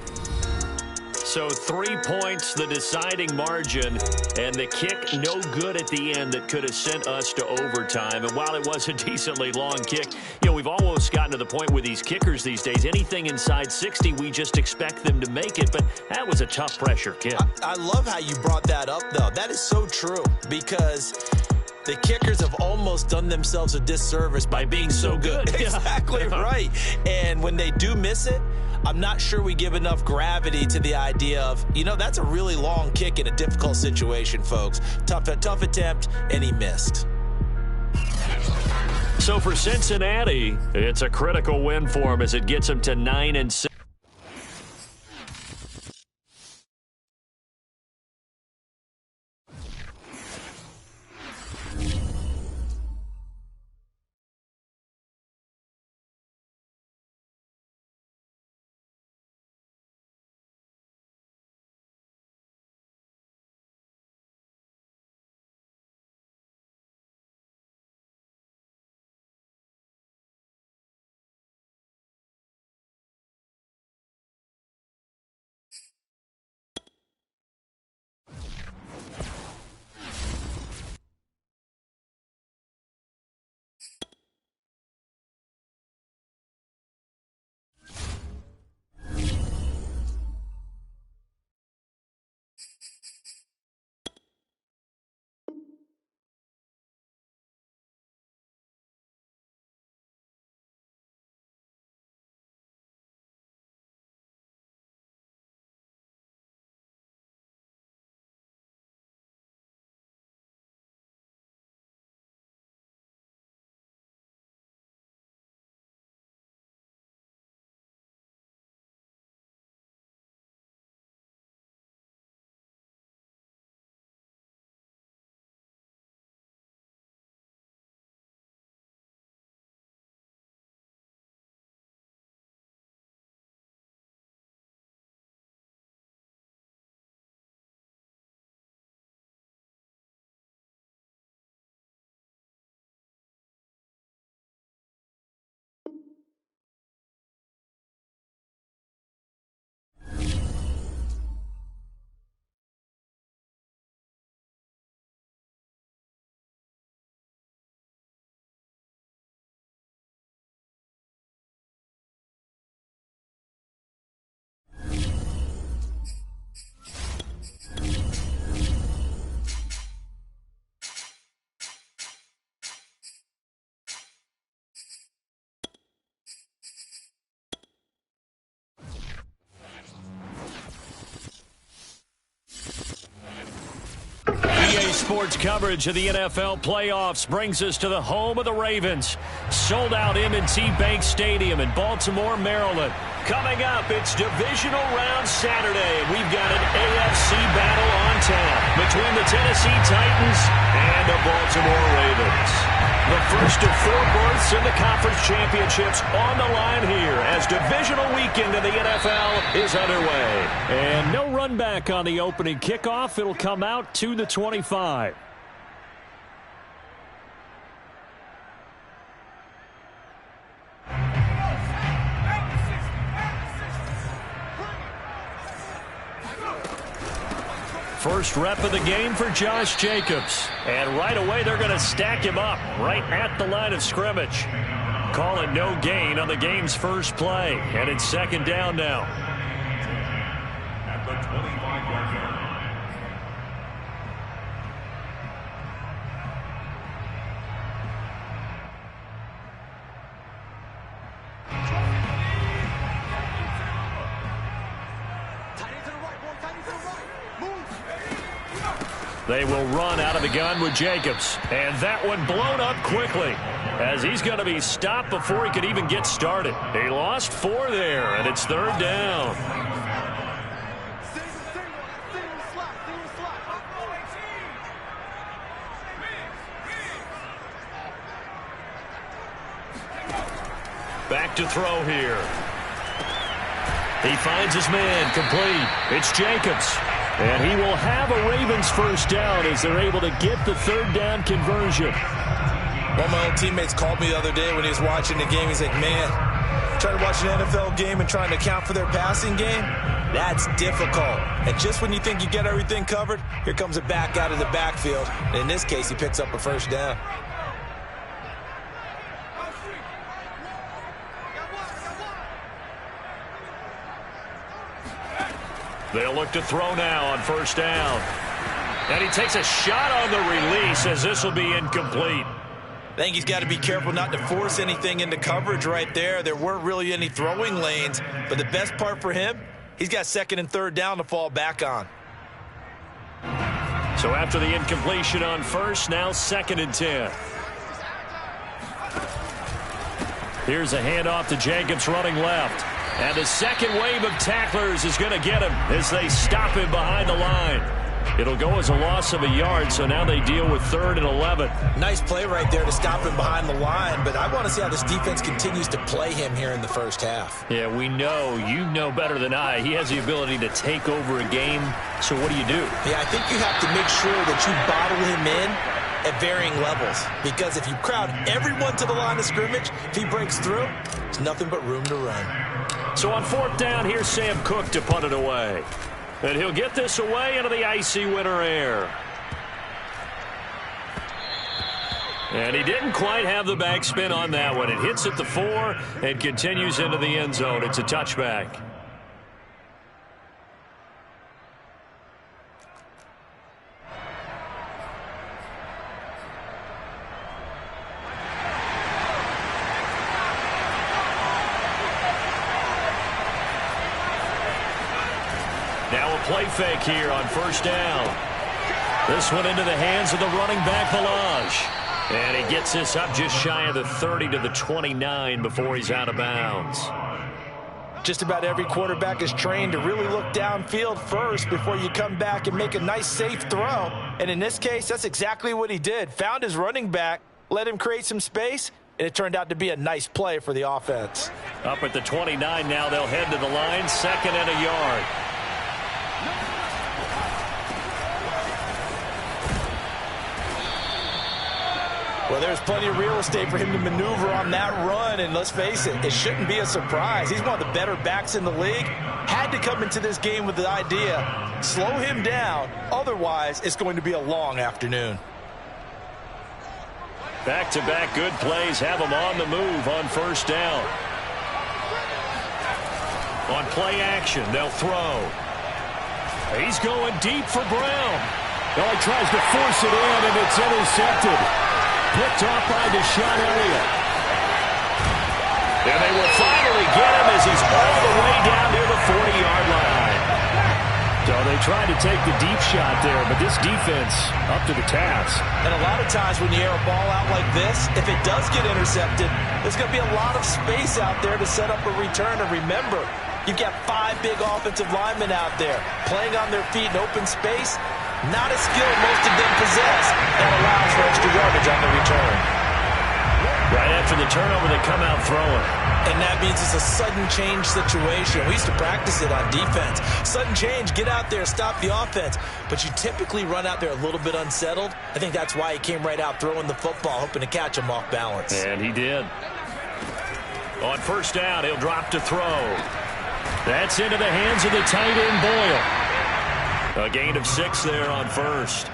So 3 points, the deciding margin, and the kick no good at the end that could have sent us to overtime. And while it was a decently long kick, we've almost gotten to the point with these kickers these days. Anything inside 60, we just expect them to make it, but that was a tough pressure kick. I love how you brought that up, though. That is so true because the kickers have almost done themselves a disservice by being so good. Exactly right. And when they do miss it, I'm not sure we give enough gravity to the idea of, that's a really long kick in a difficult situation, folks. Tough attempt, and he missed. So for Cincinnati, it's a critical win for him as it gets him to 9-6. Sports coverage of the NFL playoffs brings us to the home of the Ravens. Sold out M&T Bank Stadium in Baltimore, Maryland. Coming up, it's divisional round Saturday. We've got an AFC battle on tap between the Tennessee Titans and the Baltimore Ravens. The first of 4 berths in the conference championships on the line here as divisional weekend in the NFL is underway. And no run back on the opening kickoff. It'll come out to the 25. First rep of the game for Josh Jacobs. And right away, they're going to stack him up right at the line of scrimmage. Call it no gain on the game's first play. And it's second down now. At the 25-yard line. They will run out of the gun with Jacobs. And that one blown up quickly as he's going to be stopped before he could even get started. He lost 4 there, and it's third down. Back to throw here. He finds his man complete. It's Jacobs. And he will have a Ravens first down as they're able to get the third down conversion. One of my old teammates called me the other day when he was watching the game. He's like, man, trying to watch an NFL game and trying to account for their passing game, that's difficult. And just when you think you get everything covered, here comes a back out of the backfield. And in this case, he picks up a first down. They'll look to throw now on first down. And he takes a shot on the release as this will be incomplete. I think he's got to be careful not to force anything into coverage right there. There weren't really any throwing lanes. But the best part for him, he's got second and third down to fall back on. So after the incompletion on first, now second and 10. Here's a handoff to Jacobs running left. And the second wave of tacklers is going to get him as they stop him behind the line. It'll go as a loss of a yard, so now they deal with 3rd and 11. Nice play right there to stop him behind the line, but I want to see how this defense continues to play him here in the first half. Yeah, we know, you know better than I, he has the ability to take over a game, so what do you do? Yeah, I think you have to make sure that you bottle him in at varying levels, because if you crowd everyone to the line of scrimmage, if he breaks through, there's nothing but room to run. So on 4th down, here's Sam Cook to punt it away. And he'll get this away into the icy winter air. And he didn't quite have the backspin on that one. It hits at the 4 and continues into the end zone. It's a touchback. Now a play fake here on first down. This one into the hands of the running back, Ballage. And he gets this up just shy of the 30 to the 29 before he's out of bounds. Just about every quarterback is trained to really look downfield first before you come back and make a nice, safe throw. And in this case, that's exactly what he did. Found his running back, let him create some space, and it turned out to be a nice play for the offense. Up at the 29 now, they'll head to the line, 2nd and a yard. Well, there's plenty of real estate for him to maneuver on that run, and let's face it, it shouldn't be a surprise. He's one of the better backs in the league. Had to come into this game with the idea, slow him down, otherwise it's going to be a long afternoon. Back-to-back good plays have him on the move on first down. On play action, they'll throw. He's going deep for Brown. Well, he tries to force it in, and it's intercepted. Picked off by Deshaun Elliott. And they will finally get him as he's all the way down near the 40-yard line. So they tried to take the deep shot there, but this defense up to the task. And a lot of times when you air a ball out like this, if it does get intercepted, there's going to be a lot of space out there to set up a return. And remember, you've got 5 big offensive linemen out there playing on their feet in open space. Not a skill most of them possess that allows for extra yardage on the return. Right after the turnover, they come out throwing. And that means it's a sudden change situation. We used to practice it on defense. Sudden change, get out there, stop the offense. But you typically run out there a little bit unsettled. I think that's why he came right out throwing the football, hoping to catch him off balance. And he did. On first down, he'll drop to throw. That's into the hands of the tight end, Boyle. A gain of 6 there on first.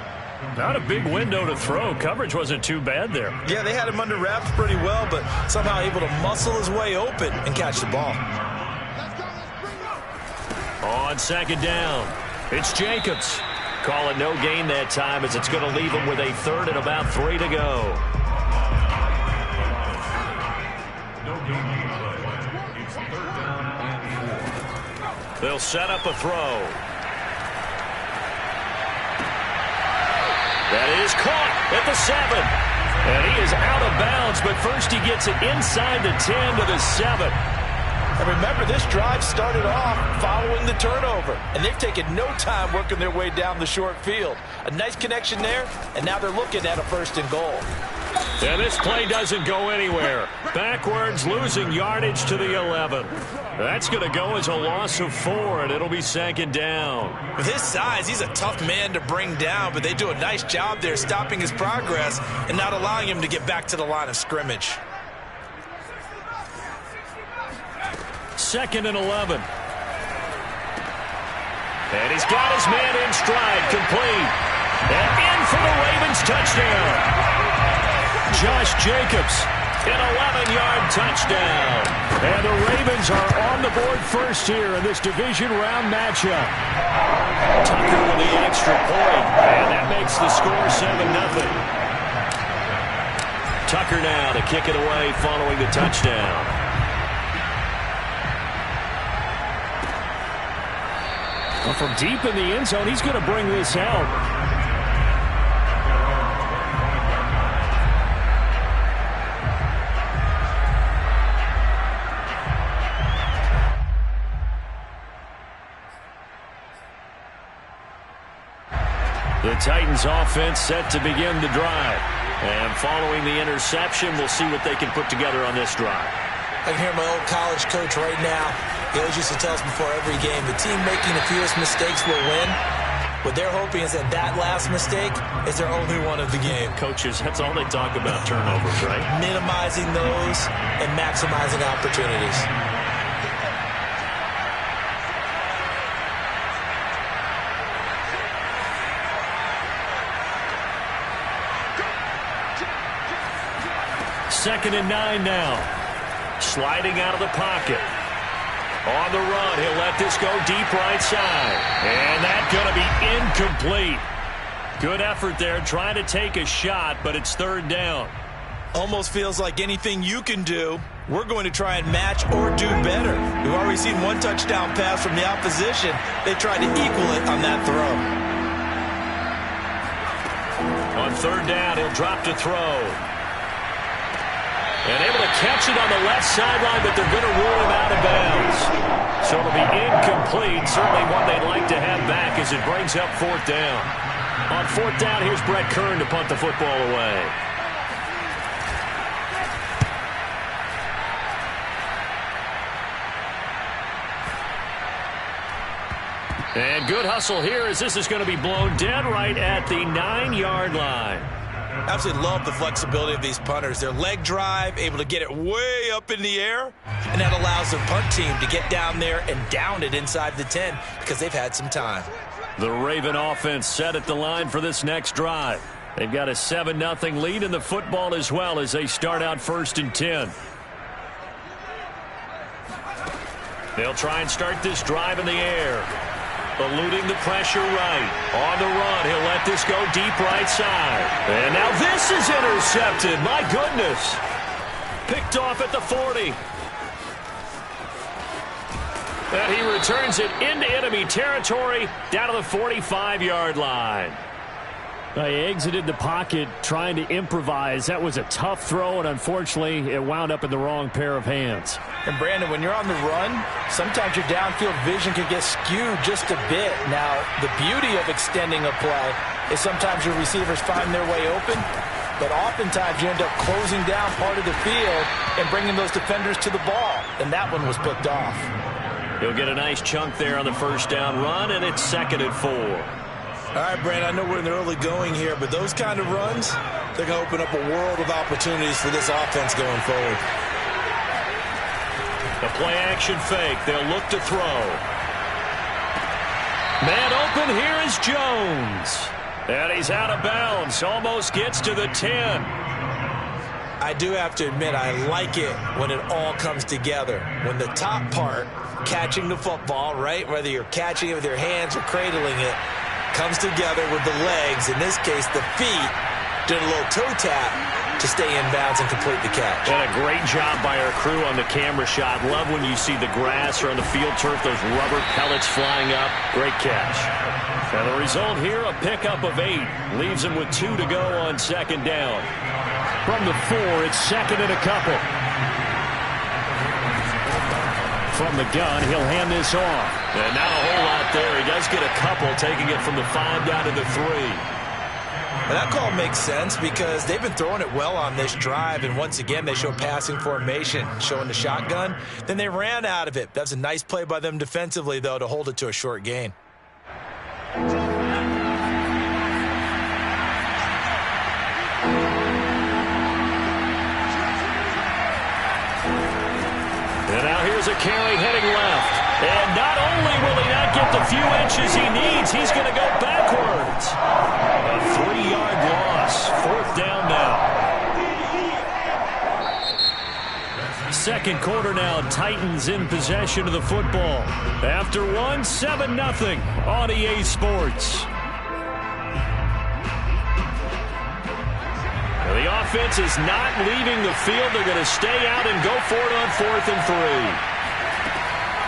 Not a big window to throw. Coverage wasn't too bad there. Yeah, they had him under wraps pretty well, but somehow able to muscle his way open and catch the ball. On second down, it's Jacobs. Call it no gain that time as it's going to leave him with a 3rd and about 3 to go. No gain play. It's 3rd down and 4. They'll set up a throw. That is caught at the 7. And he is out of bounds, but first he gets it inside the 10 to the 7. And remember, this drive started off following the turnover. And they've taken no time working their way down the short field. A nice connection there, and now they're looking at a 1st and goal. And this play doesn't go anywhere. Backwards, losing yardage to the 11. That's going to go as a loss of 4, and it'll be 2nd down. With his size, he's a tough man to bring down, but they do a nice job there stopping his progress and not allowing him to get back to the line of scrimmage. 2nd and 11. And he's got his man in stride, complete. And in for the Ravens touchdown. Josh Jacobs, an 11-yard touchdown. And the Ravens are on the board first here in this division round matchup. Tucker with the extra point, and that makes the score 7-0. Tucker now to kick it away following the touchdown. Well, from deep in the end zone, he's going to bring this out. The Titans offense set to begin the drive. And following the interception, we'll see what they can put together on this drive. I can hear my old college coach right now. He always used to tell us before every game, the team making the fewest mistakes will win. What they're hoping is that last mistake is their only one of the game. Coaches, that's all they talk about, turnovers, right? Minimizing those and maximizing opportunities. Second and 9 now. Sliding out of the pocket. On the run, he'll let this go deep right side. And that's going to be incomplete. Good effort there, trying to take a shot, but it's 3rd down. Almost feels like anything you can do, we're going to try and match or do better. We've already seen one touchdown pass from the opposition. They tried to equal it on that throw. On 3rd down, he'll drop to throw. And able to catch it on the left sideline, but they're going to rule him out of bounds. So it'll be incomplete. Certainly one they'd like to have back as it brings up 4th down. On 4th down, here's Brett Kern to punt the football away. And good hustle here as this is going to be blown dead right at the 9-yard line. Absolutely love the flexibility of these punters. Their leg drive, able to get it way up in the air, and that allows their punt team to get down there and down it inside the 10 because they've had some time. The Raven offense set at the line for this next drive. They've got a 7-0 lead in the football as well as they start out 1st and 10. They'll try and start this drive in the air. Eluding the pressure right. On the run, he'll let this go deep right side. And now this is intercepted. My goodness. Picked off at the 40. And he returns it into enemy territory down to the 45-yard line. He exited the pocket trying to improvise. That was a tough throw, and unfortunately, it wound up in the wrong pair of hands. And, Brandon, when you're on the run, sometimes your downfield vision can get skewed just a bit. Now, the beauty of extending a play is sometimes your receivers find their way open, but oftentimes you end up closing down part of the field and bringing those defenders to the ball, and that one was picked off. He'll get a nice chunk there on the first down run, and it's 2nd and 4. All right, Brandon, I know we're in the early going here, but those kind of runs, they're going to open up a world of opportunities for this offense going forward. The play-action fake. They'll look to throw. Man open. Here is Jones. And he's out of bounds. Almost gets to the 10. I do have to admit, I like it when it all comes together. When the top part, catching the football, right, whether you're catching it with your hands or cradling it, comes together with the legs, in this case the feet, doing a little toe tap to stay in bounds and complete the catch. And a great job by our crew on the camera shot. Love when you see the grass or on the field turf, those rubber pellets flying up. Great catch. And the result here, a pickup of 8. Leaves him with 2 to go on 2nd down. From the 4, it's 2nd and a couple. From the gun, he'll hand this off. And not a whole lot there. He does get a couple, taking it from the 5 down to the 3. And that call makes sense because they've been throwing it well on this drive, and once again they show passing formation, showing the shotgun. Then they ran out of it. That's a nice play by them defensively, though, to hold it to a short gain. And now here's a carry heading left. And not only will he not get the few inches he needs, he's going to go backwards. A 3-yard loss. 4th down now. Second quarter now. Titans in possession of the football. After 1, 7-0 on EA Sports. The offense is not leaving the field. They're going to stay out and go for it on 4th and 3.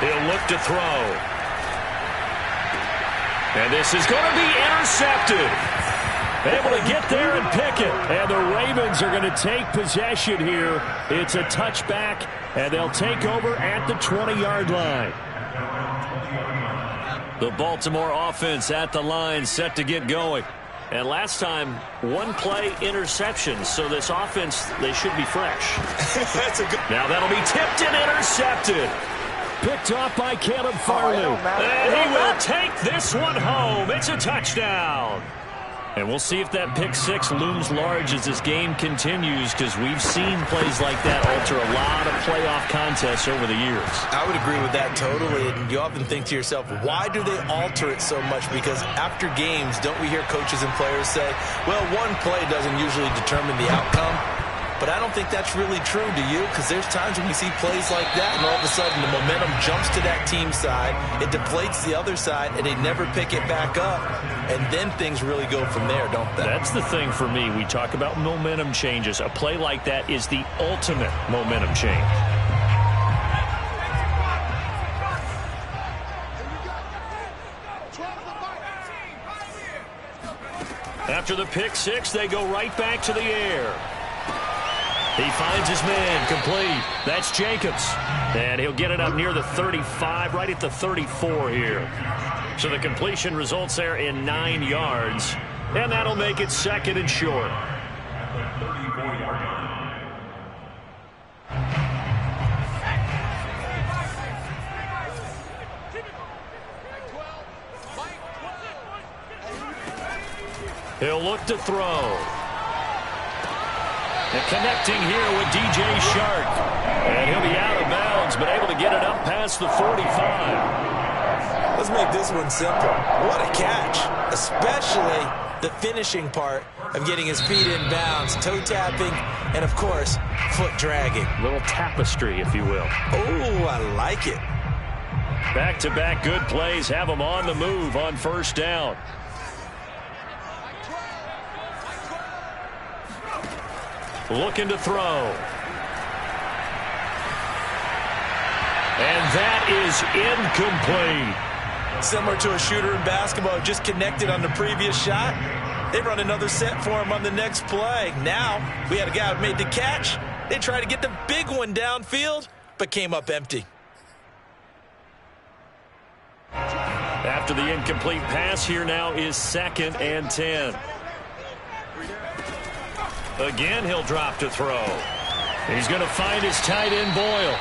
They'll look to throw. And this is going to be intercepted. Able to get there and pick it. And the Ravens are going to take possession here. It's a touchback, and they'll take over at the 20-yard line. The Baltimore offense at the line, set to get going. And last time, 1-play interception. So this offense, they should be fresh. That's a good. Now that'll be tipped and intercepted. Picked off by Caleb Farley. And he will take this one home. It's a touchdown. And we'll see if that pick 6 looms large as this game continues, because we've seen plays like that alter a lot of playoff contests over the years. I would agree with that totally. And you often think to yourself, why do they alter it so much? Because after games, don't we hear coaches and players say, well, one play doesn't usually determine the outcome? But I don't think that's really true, do you? Because there's times when we see plays like that, and all of a sudden the momentum jumps to that team side, it deflates the other side, and they never pick it back up. And then things really go from there, don't they? That's the thing for me. We talk about momentum changes. A play like that is the ultimate momentum change. After the pick 6, they go right back to the air. He finds his man, complete. That's Jacobs. And he'll get it up near the 35, right at the 34 here. So the completion results there in 9 yards. And that'll make it 2nd and short. He'll look to throw. And connecting here with DJ Shark. And he'll be out of bounds, but able to get it up past the 45. Let's make this one simple. What a catch. Especially the finishing part of getting his feet in bounds, toe tapping, and of course, foot dragging. Little tapestry, if you will. Oh, I like it. Back-to-back good plays have him on the move on 1st down. Looking to throw. And that is incomplete. Similar to a shooter in basketball who just connected on the previous shot. They run another set for him on the next play. Now, we had a guy who made the catch. They tried to get the big one downfield, but came up empty. After the incomplete pass, here now is 2nd and 10. Again, he'll drop to throw. He's going to find his tight end, Boyle.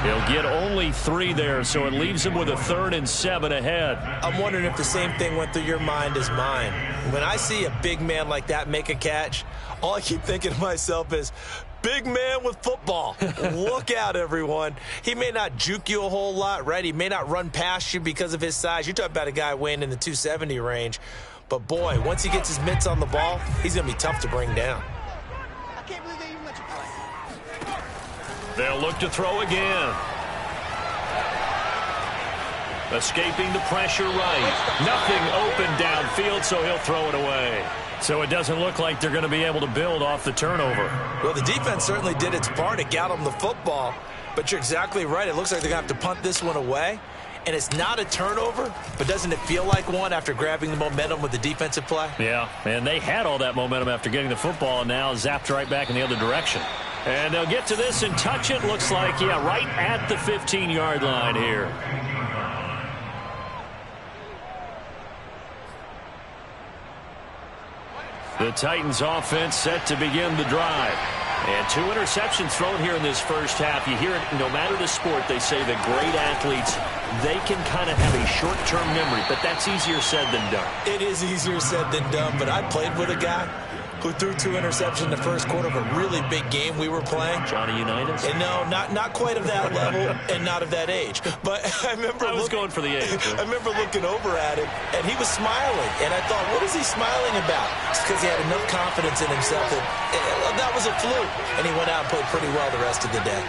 He'll get only 3 there, so it leaves him with a 3rd and 7 ahead. I'm wondering if the same thing went through your mind as mine. When I see a big man like that make a catch, all I keep thinking to myself is, big man with football. Look out, everyone. He may not juke you a whole lot, right? He may not run past you because of his size. You're talking about a guy weighing in the 270 range. But, boy, once he gets his mitts on the ball, he's going to be tough to bring down. I can't believe they even let you play. They'll look to throw again. Escaping the pressure right. Nothing open downfield, so he'll throw it away. So it doesn't look like they're going to be able to build off the turnover. Well, the defense certainly did its part. It got them the football. But you're exactly right. It looks like they're going to have to punt this one away. And it's not a turnover, but doesn't it feel like one after grabbing the momentum with the defensive play? Yeah, and they had all that momentum after getting the football, and now zapped right back in the other direction. And they'll get to this and touch it. Looks like, yeah, right at the 15-yard line here. The Titans offense set to begin the drive. And 2 interceptions thrown here in this first half. You hear it, no matter the sport, they say that great athletes, they can kind of have a short-term memory, but that's easier said than done. It is easier said than done, but I played with a guy who threw 2 interceptions in the first quarter of a really big game we were playing. Johnny Unitas? And no, not quite of that level and not of that age. But I remember I was going for the age. I remember looking over at him, and he was smiling. And I thought, what is he smiling about? It's because he had enough confidence in himself that was a fluke. And he went out and played pretty well the rest of the day.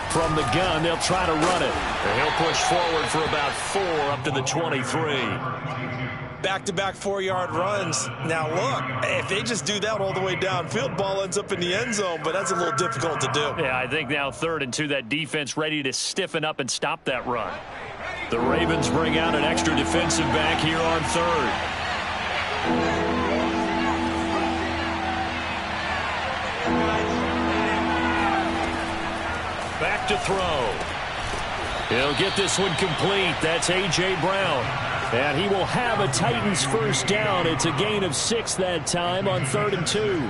From the gun, they'll try to run it. And he'll push forward for about 4 up to the 23. Back-to-back 4-yard runs. Now, look, if they just do that all the way downfield, ball ends up in the end zone, but that's a little difficult to do. Yeah, I think now 3rd and 2, that defense ready to stiffen up and stop that run. The Ravens bring out an extra defensive back here on 3rd. Back to throw. He'll get this one complete. That's A.J. Brown. And he will have a Titans first down. It's a gain of 6 that time on 3rd and 2.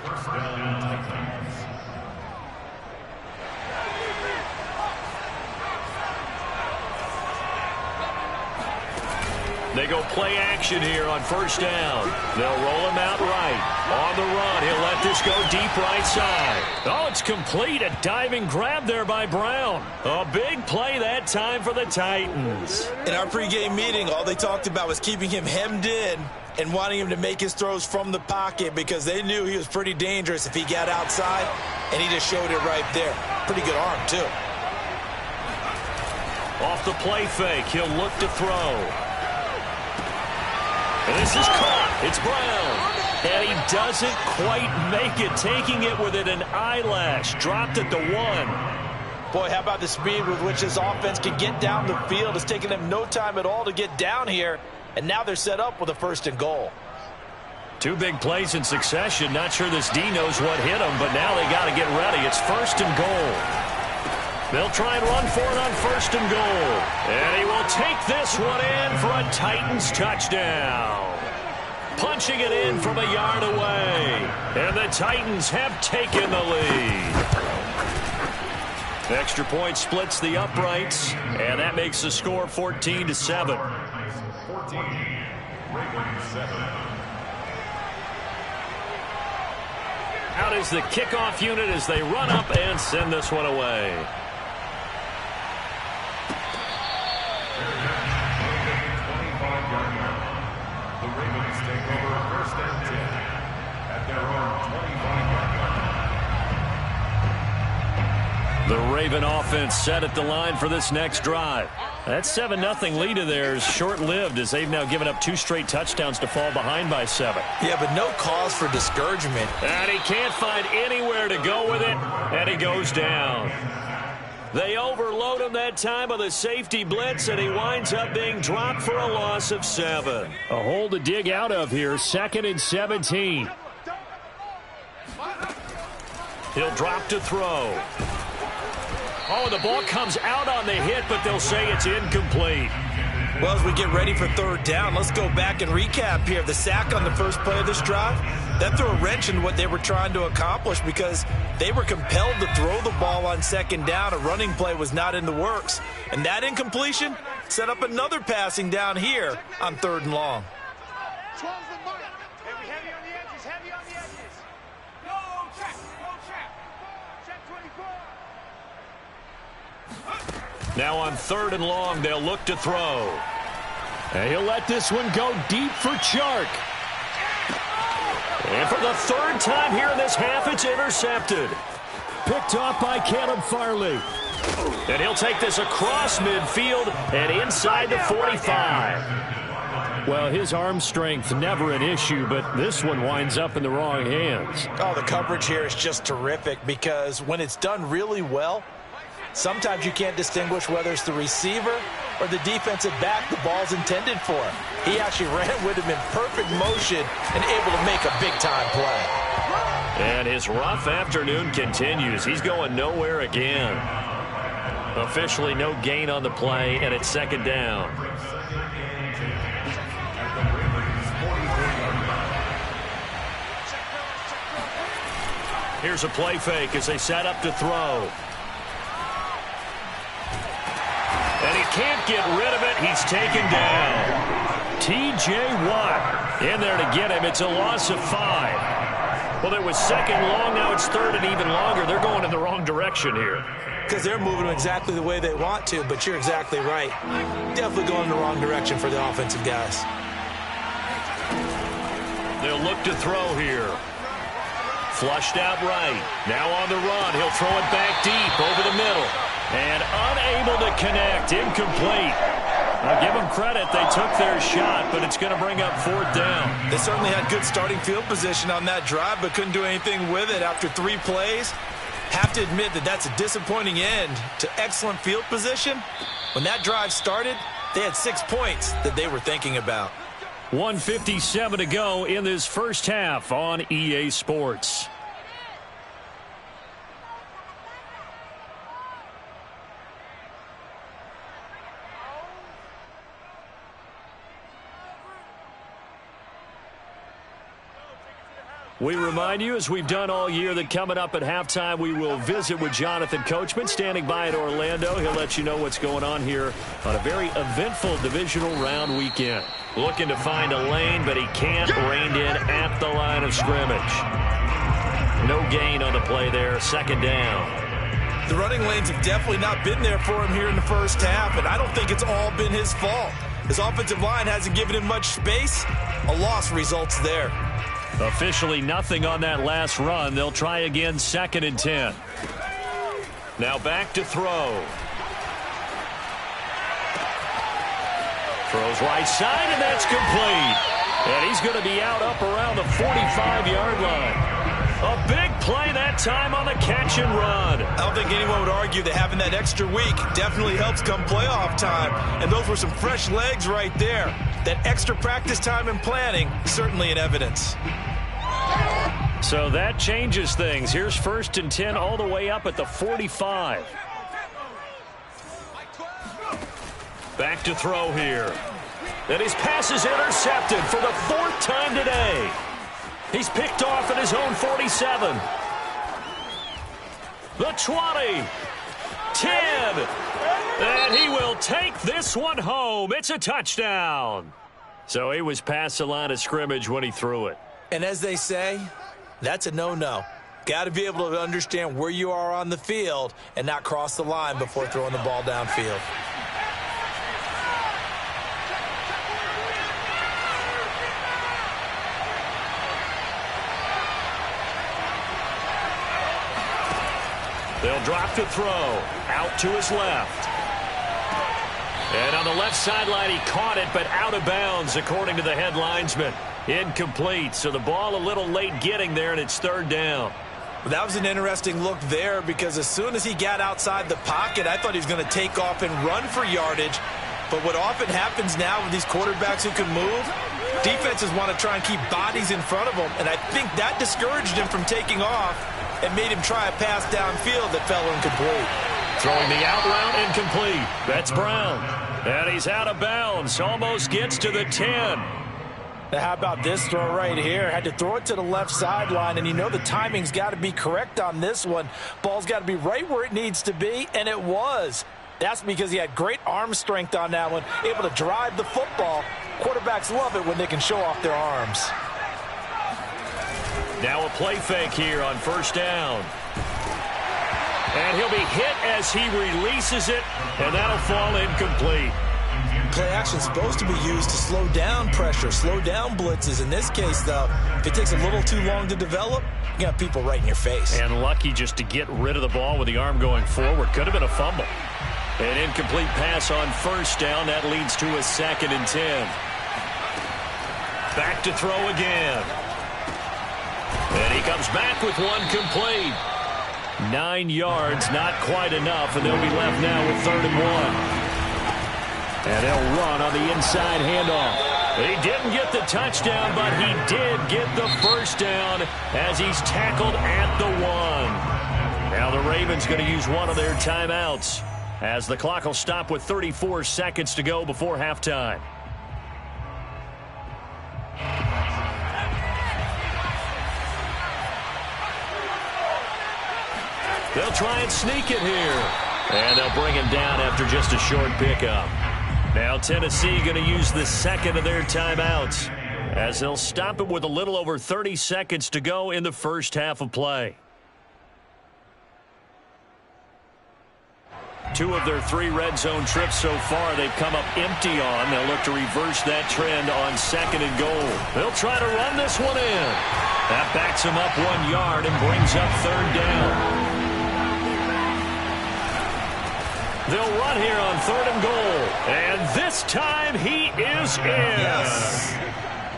First down, Titans. They go play action here on first down. They'll roll him out right. On the run, he'll let this go deep right side. Oh, it's complete. A diving grab there by Brown. A big play that time for the Titans. In our pregame meeting, all they talked about was keeping him hemmed in and wanting him to make his throws from the pocket because they knew he was pretty dangerous if he got outside, and he just showed it right there. Pretty good arm, too. Off the play fake, he'll look to throw. And this is caught. It's Brown. And he doesn't quite make it, taking it within an eyelash. Dropped at the 1. Boy, how about the speed with which this offense can get down the field? It's taken them no time at all to get down here, and now they're set up with a 1st and goal. 2 big plays in succession. Not sure this D knows what hit him, but now they got to get ready. It's 1st and goal. They'll try and run for it on 1st and goal. And he will take this one in for a Titans touchdown. Punching it in from a yard away. And the Titans have taken the lead. Extra point splits the uprights, and that makes the score 14-7. 14, Ravens 7. Out is the kickoff unit as they run up and send this one away. The Ravens take over 1st and 10 at their own 25-yard line. The Raven offense set at the line for this next drive. That 7-0 lead of theirs short-lived as they've now given up 2 straight touchdowns to fall behind by 7. Yeah, but no cause for discouragement. And he can't find anywhere to go with it. And he goes down. They overload him that time with a safety blitz, and he winds up being dropped for a loss of 7. A hole to dig out of here, 2nd and 17. He'll drop to throw. Oh, the ball comes out on the hit, but they'll say it's incomplete. Well, as we get ready for 3rd down, let's go back and recap here. The sack on the first play of this drive, that threw a wrench in what they were trying to accomplish because they were compelled to throw the ball on 2nd down. A running play was not in the works. And that incompletion set up another passing down here on 3rd and long. Now on 3rd and long, they'll look to throw. And he'll let this one go deep for Chark. And for the 3rd time here in this half, it's intercepted. Picked off by Caleb Farley. And he'll take this across midfield and inside the 45. Well, his arm strength never an issue, but this one winds up in the wrong hands. Oh, the coverage here is just terrific because when it's done really well, sometimes you can't distinguish whether it's the receiver or the defensive back the ball's intended for. He actually ran with him in perfect motion and able to make a big-time play. And his rough afternoon continues. He's going nowhere again. Officially no gain on the play, and it's 2nd down. Here's a play fake as they set up to throw. And he can't get rid of it. He's taken down. T.J. Watt in there to get him. It's a loss of 5. Well, it was 2nd long. Now it's 3rd and even longer. They're going in the wrong direction here. Because they're moving exactly the way they want to, but you're exactly right. Definitely going in the wrong direction for the offensive guys. They'll look to throw here. Flushed out right. Now on the run. He'll throw it back deep over the middle. And unable to connect. Incomplete. I'll give them credit. They took their shot, but it's going to bring up 4th down. They certainly had good starting field position on that drive, but couldn't do anything with it after 3 plays. Have to admit that that's a disappointing end to excellent field position. When that drive started, they had 6 points that they were thinking about. 1:57 to go in this first half on EA Sports. We remind you, as we've done all year, that coming up at halftime, we will visit with Jonathan Coachman, standing by in Orlando. He'll let you know what's going on here on a very eventful divisional round weekend. Looking to find a lane, but he can't. Reined in at the line of scrimmage. No gain on the play there. 2nd down. The running lanes have definitely not been there for him here in the first half, and I don't think it's all been his fault. His offensive line hasn't given him much space. A loss results there. Officially nothing on that last run. They'll try again, 2nd and 10. Now back to throw. Throws right side, and that's complete. And he's going to be out up around the 45-yard line. A big play that time on the catch and run. I don't think anyone would argue that having that extra week definitely helps come playoff time. And those were some fresh legs right there. That extra practice time and planning, certainly in evidence. So that changes things. Here's 1st and 10 all the way up at the 45. Back to throw here. And his pass is intercepted for the 4th time today. He's picked off at his own 47. The 20. 10. And he will take this one home. It's a touchdown. So he was past the line of scrimmage when he threw it. And as they say, that's a no-no. Got to be able to understand where you are on the field and not cross the line before throwing the ball downfield. They'll drop to throw. Out to his left. And on the left sideline, he caught it, but out of bounds, according to the head linesman. Incomplete, so the ball a little late getting there, and it's 3rd down. That was an interesting look there because as soon as he got outside the pocket, I thought he was going to take off and run for yardage. But what often happens now with these quarterbacks who can move, defenses want to try and keep bodies in front of them, and I think that discouraged him from taking off and made him try a pass downfield that fell incomplete. Throwing the out route incomplete. That's Brown. And he's out of bounds. Almost gets to the 10. Now, how about this throw right here? Had to throw it to the left sideline, and you know the timing's got to be correct on this one. Ball's got to be right where it needs to be, and it was. That's because he had great arm strength on that one, able to drive the football. Quarterbacks love it when they can show off their arms. Now a play fake here on first down. And he'll be hit as he releases it, and that'll fall incomplete. Play action's supposed to be used to slow down pressure, slow down blitzes. In this case, though, if it takes a little too long to develop, you got people right in your face. And lucky just to get rid of the ball with the arm going forward. Could have been a fumble. An incomplete pass on first down. That leads to a 2nd and 10. Back to throw again. And he comes back with one complete. 9 yards, not quite enough, and they'll be left now with 3rd and 1. And they'll run on the inside handoff. He didn't get the touchdown, but he did get the first down as he's tackled at the 1. Now the Ravens going to use one of their timeouts as the clock will stop with 34 seconds to go before halftime. They'll try and sneak it here. And they'll bring him down after just a short pickup. Now Tennessee going to use the 2nd of their timeouts as they'll stop it with a little over 30 seconds to go in the first half of play. 2 of their 3 red zone trips so far they've come up empty on. They'll look to reverse that trend on 2nd and goal. They'll try to run this one in. That backs him up 1 yard and brings up 3rd down. They'll run here on 3rd and goal. And this time he is in. Yes.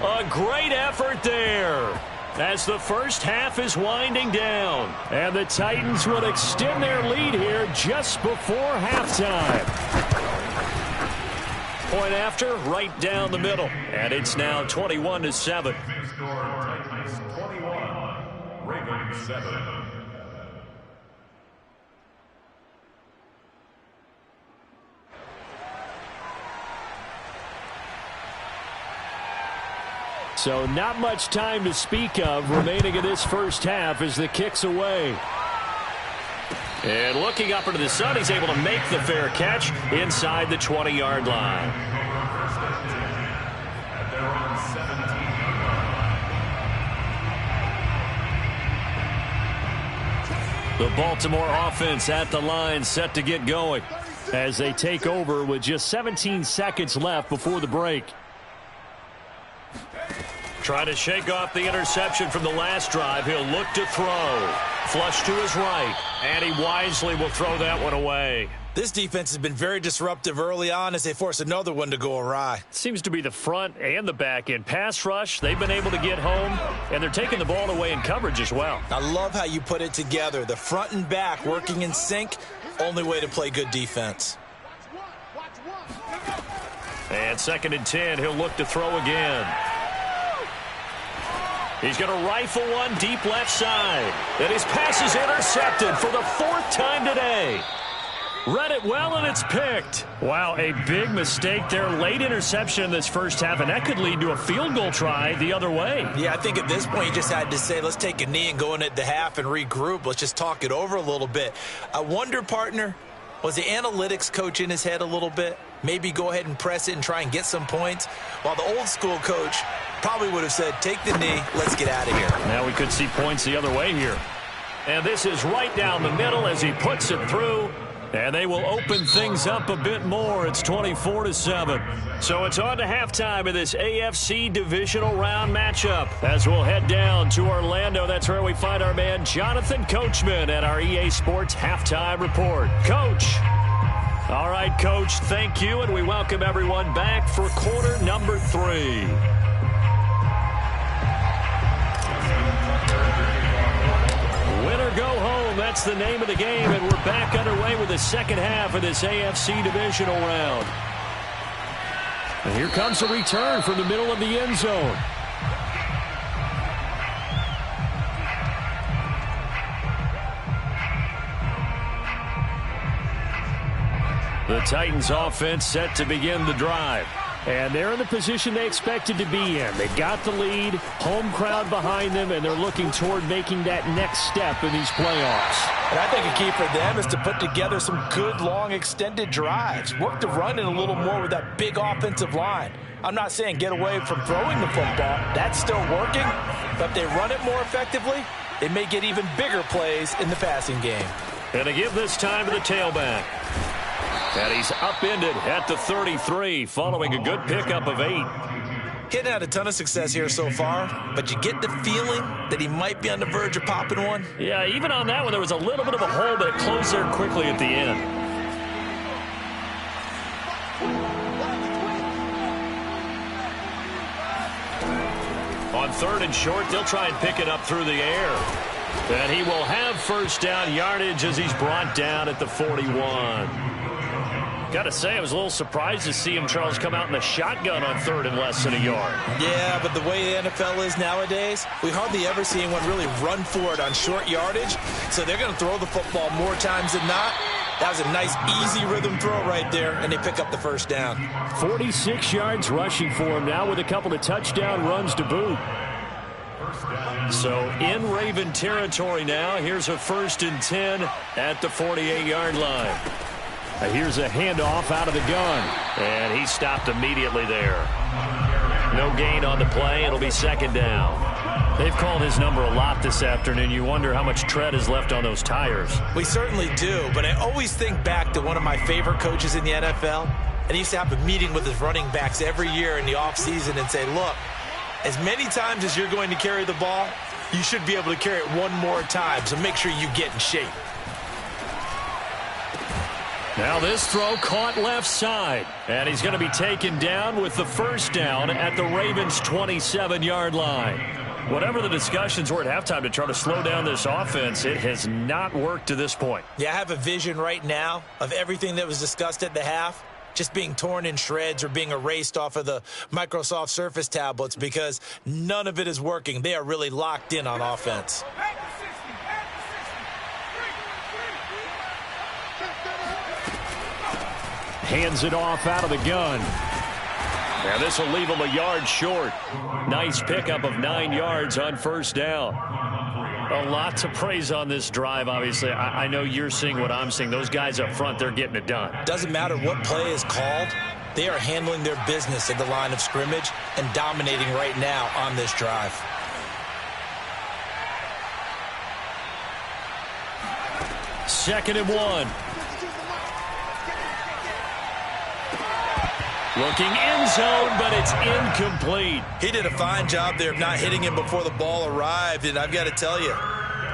A great effort there as the first half is winding down. And the Titans will extend their lead here just before halftime. Point after, right down the middle. And it's now 21-7. Titans 21, Ravens 7. So not much time to speak of remaining in this first half as the kick's away. And looking up into the sun, he's able to make the fair catch inside the 20-yard line. The Baltimore offense at the line set to get going as they take over with just 17 seconds left before the break. Trying to shake off the interception from the last drive. He'll look to throw. Flush to his right. And he wisely will throw that one away. This defense has been very disruptive early on as they force another one to go awry. Seems to be the front and the back end. Pass rush, they've been able to get home, and they're taking the ball away in coverage as well. I love how you put it together. The front and back working in sync, only way to play good defense. And 2nd and 10, he'll look to throw again. He's going to rifle one deep left side. And his pass is intercepted for the 4th time today. Read it well, and it's picked. Wow, a big mistake there. Late interception in this first half, and that could lead to a field goal try the other way. Yeah, I think at this point you just had to say, let's take a knee and go in at the half and regroup. Let's just talk it over a little bit. I wonder, partner, was the analytics coach in his head a little bit? Maybe go ahead and press it and try and get some points? While the old school coach probably would have said, take the knee, let's get out of here. Now we could see points the other way here. And this is right down the middle as he puts it through. And they will open things up a bit more. It's 24-7. So it's on to halftime of this AFC divisional round matchup. As we'll head down to Orlando, that's where we find our man Jonathan Coachman at our EA Sports Halftime Report. Coach. All right, Coach, thank you, and we welcome everyone back for quarter number 3. Winner that's the name of the game, and we're back underway with the second half of this AFC divisional round. And here comes a return from the middle of the end zone. The Titans offense set to begin the drive. And they're in the position they expected to be in. They got the lead, home crowd behind them, and they're looking toward making that next step in these playoffs. And I think a key for them is to put together some good, long, extended drives. Work the run in a little more with that big offensive line. I'm not saying get away from throwing the football. That's still working. But if they run it more effectively, they may get even bigger plays in the passing game. And they give this time to the tailback. And he's upended at the 33 following a good pickup of 8. He hadn't had a ton of success here so far, but you get the feeling that he might be on the verge of popping one. Yeah, even on that one, there was a little bit of a hole, but it closed there quickly at the end. On 3rd and short, they'll try and pick it up through the air. And he will have first down yardage as he's brought down at the 41. Got to say, I was a little surprised to see him, Charles, come out in the shotgun on 3rd and less than a yard. Yeah, but the way the NFL is nowadays, we hardly ever see anyone really run for it on short yardage. So they're going to throw the football more times than not. That was a nice, easy rhythm throw right there, and they pick up the first down. 46 yards rushing for him now with a couple of touchdown runs to boot. So in Raven territory now, here's a 1st and 10 at the 48-yard line. Here's a handoff out of the gun. And he stopped immediately there. No gain on the play. It'll be 2nd down. They've called his number a lot this afternoon. You wonder how much tread is left on those tires. We certainly do, but I always think back to one of my favorite coaches in the NFL. And he used to have a meeting with his running backs every year in the offseason and say, look, as many times as you're going to carry the ball, you should be able to carry it one more time, so make sure you get in shape. Now this throw caught left side, and he's going to be taken down with the first down at the Ravens' 27-yard line. Whatever the discussions were at halftime to try to slow down this offense, it has not worked to this point. Yeah, I have a vision right now of everything that was discussed at the half just being torn in shreds or being erased off of the Microsoft Surface tablets because none of it is working. They are really locked in on offense. Hands it off out of the gun. And this will leave him a yard short. Nice pickup of 9 yards on first down. A lot to praise on this drive, obviously. I know you're seeing what I'm seeing. Those guys up front, they're getting it done. Doesn't matter what play is called. They are handling their business at the line of scrimmage and dominating right now on this drive. Second and 1. Looking end zone, but it's incomplete. He did a fine job there of not hitting him before the ball arrived, and I've got to tell you,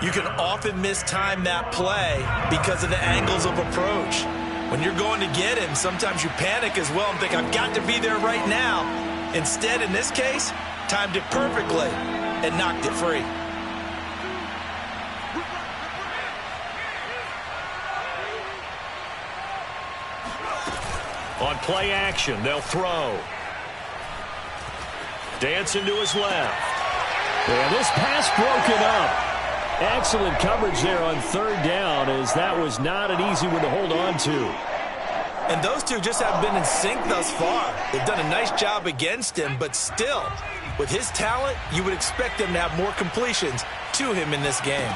you can often mistime that play because of the angles of approach. When you're going to get him, sometimes you panic as well and think, I've got to be there right now. Instead, in this case, timed it perfectly and knocked it free. On play action, they'll throw. Dancing to his left. Yeah, this pass broken up. Excellent coverage there on 3rd down, as that was not an easy one to hold on to. And those two just haven't been in sync thus far. They've done a nice job against him, but still, with his talent, you would expect them to have more completions to him in this game.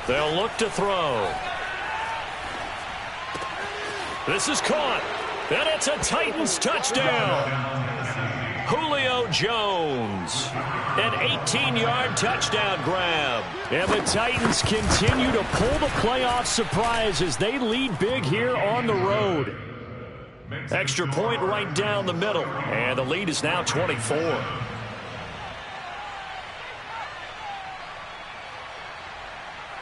They'll look to throw. This is caught, and it's a Titans touchdown. Julio Jones, an 18-yard touchdown grab. And the Titans continue to pull the playoff surprise as they lead big here on the road. Extra point right down the middle, and the lead is now 24.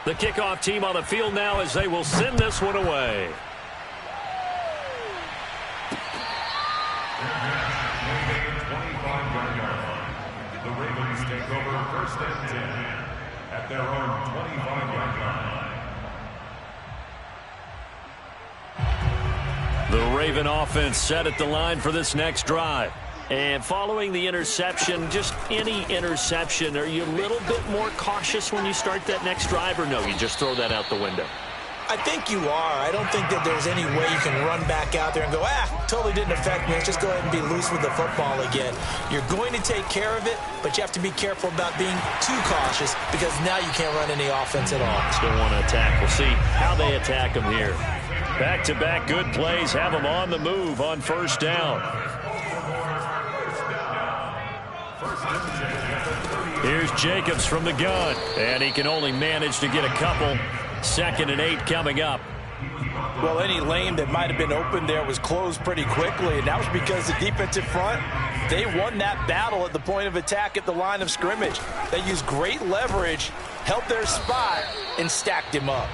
The kickoff team on the field now as they will send this one away. The Ravens take over 1st and 10 at their own 25-yard line. Raven offense set at the line for this next drive. And following the interception, just any interception, are you a little bit more cautious when you start that next drive, or no, you just throw that out the window? I think you are. I don't think that there's any way you can run back out there and go, totally didn't affect me. Let's just go ahead and be loose with the football again. You're going to take care of it, but you have to be careful about being too cautious because now you can't run any offense at all. Still want to attack. We'll see how they attack them here. Back-to-back good plays have them on the move on first down. Here's Jacobs from the gun, and he can only manage to get a couple. 2nd and 8 coming up. Well, any lane that might have been open there was closed pretty quickly, and that was because the defensive front, they won that battle at the point of attack at the line of scrimmage. They used great leverage, held their spot, and stacked him up.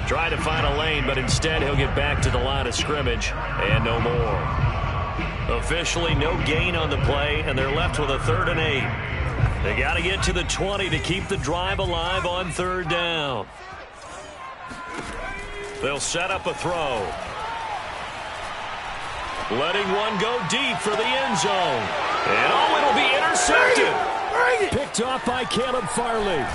Try to find a lane, but instead he'll get back to the line of scrimmage, and no more. Officially no gain on the play, and they're left with a 3rd and 8. They got to get to the 20 to keep the drive alive on 3rd down. They'll set up a throw. Letting one go deep for the end zone. And it'll be intercepted. Picked off by Caleb Farley.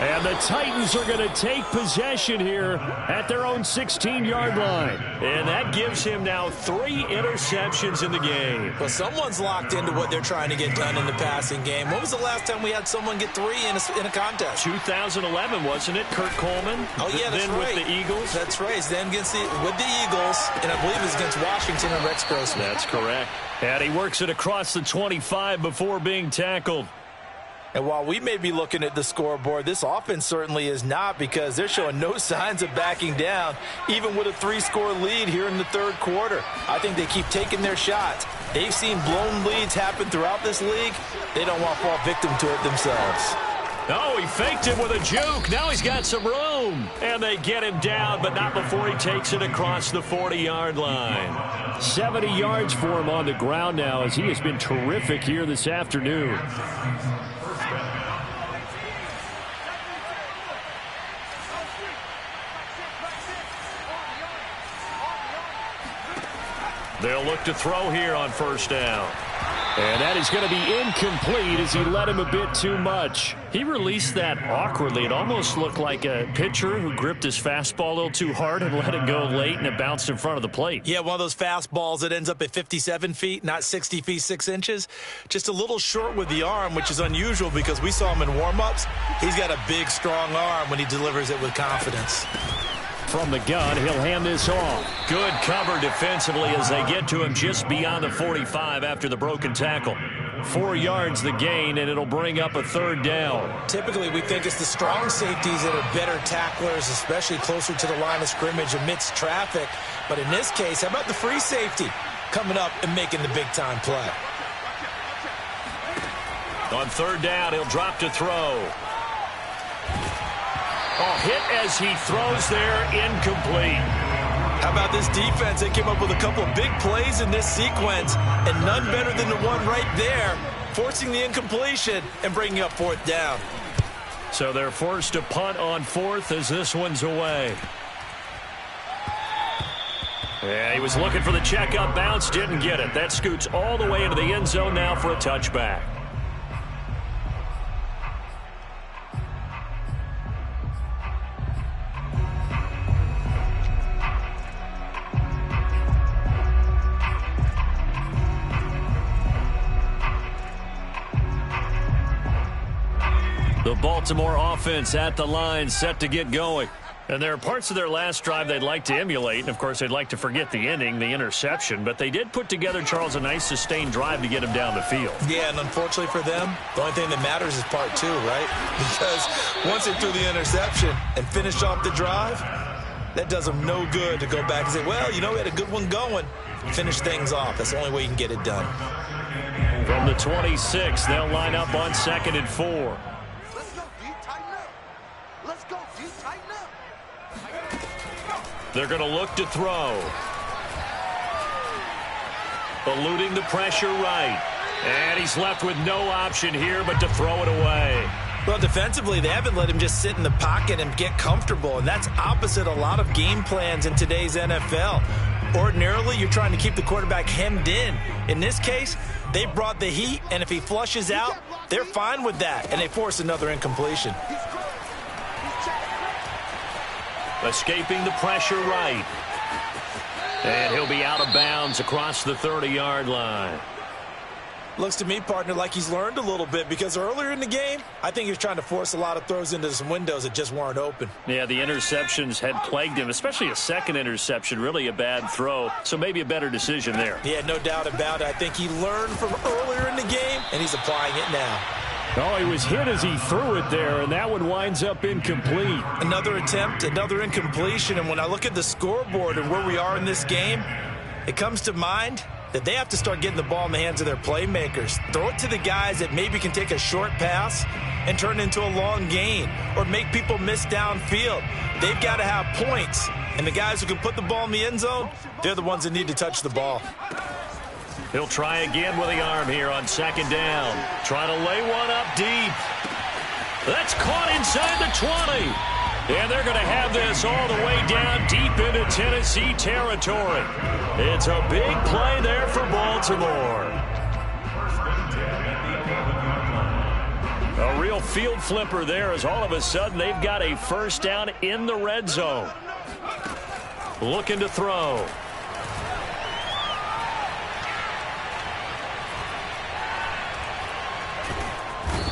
And the Titans are going to take possession here at their own 16-yard line. And that gives him now 3 interceptions in the game. Well, someone's locked into what they're trying to get done in the passing game. When was the last time we had someone get 3 in a contest? 2011, wasn't it? Kurt Coleman? Oh, yeah, that's then right. With the Eagles? That's right. Then with the Eagles, and I believe it was against Washington and Rex Grossman. That's correct. And he works it across the 25 before being tackled. And while we may be looking at the scoreboard, this offense certainly is not, because they're showing no signs of backing down, even with a 3-score lead here in the 3rd quarter. I think they keep taking their shots. They've seen blown leads happen throughout this league. They don't want to fall victim to it themselves. Oh, he faked it with a juke. Now he's got some room. And they get him down, but not before he takes it across the 40-yard line. 70 yards for him on the ground now, as he has been terrific here this afternoon. They'll look to throw here on 1st down. And that is going to be incomplete as he let him a bit too much. He released that awkwardly. It almost looked like a pitcher who gripped his fastball a little too hard and let it go late, and it bounced in front of the plate. Yeah, one of those fastballs that ends up at 57 feet, not 60 feet 6 inches. Just a little short with the arm, which is unusual because we saw him in warm-ups. He's got a big, strong arm when he delivers it with confidence. From the gun, he'll hand this off. Good cover defensively as they get to him just beyond the 45 after the broken tackle. 4 yards the gain, and it'll bring up a 3rd down. Typically, we think it's the strong safeties that are better tacklers, especially closer to the line of scrimmage amidst traffic. But in this case, how about the free safety coming up and making the big-time play? On 3rd down, he'll drop to throw. Oh, hit as he throws there, incomplete. How about this defense? They came up with a couple of big plays in this sequence, and none better than the one right there, forcing the incompletion and bringing up 4th down. So they're forced to punt on 4th as this one's away. Yeah, he was looking for the checkup bounce, didn't get it. That scoots all the way into the end zone now for a touchback. The Baltimore offense at the line, set to get going. And there are parts of their last drive they'd like to emulate. And, of course, they'd like to forget the ending, the interception. But they did put together, Charles, a nice sustained drive to get him down the field. Yeah, and unfortunately for them, the only thing that matters is part 2, right? Because once they threw the interception and finished off the drive, that does them no good to go back and say, well, you know, we had a good one going. Finish things off. That's the only way you can get it done. From the 26, they'll line up on 2nd and 4. They're going to look to throw. Eluding the pressure right. And he's left with no option here but to throw it away. Well, defensively, they haven't let him just sit in the pocket and get comfortable, and that's opposite a lot of game plans in today's NFL. Ordinarily, you're trying to keep the quarterback hemmed in. In this case, they brought the heat, and if he flushes out, they're fine with that, and they force another incompletion. Escaping the pressure right. And he'll be out of bounds across the 30-yard line. Looks to me, partner, like he's learned a little bit, because earlier in the game, I think he was trying to force a lot of throws into some windows that just weren't open. Yeah, the interceptions had plagued him, especially a second interception, really a bad throw. So maybe a better decision there. Yeah, no doubt about it. I think he learned from earlier in the game, and he's applying it now. Oh, he was hit as he threw it there, and that one winds up incomplete. Another attempt, another incompletion, and when I look at the scoreboard and where we are in this game, it comes to mind that they have to start getting the ball in the hands of their playmakers. Throw it to the guys that maybe can take a short pass and turn it into a long gain or make people miss downfield. They've got to have points, and the guys who can put the ball in the end zone, they're the ones that need to touch the ball. He'll try again with the arm here on second down. Trying to lay one up deep. That's caught inside the 20. And they're going to have this all the way down deep into Tennessee territory. It's a big play there for Baltimore. A real field flipper there as all of a sudden they've got a first down in the red zone. Looking to throw.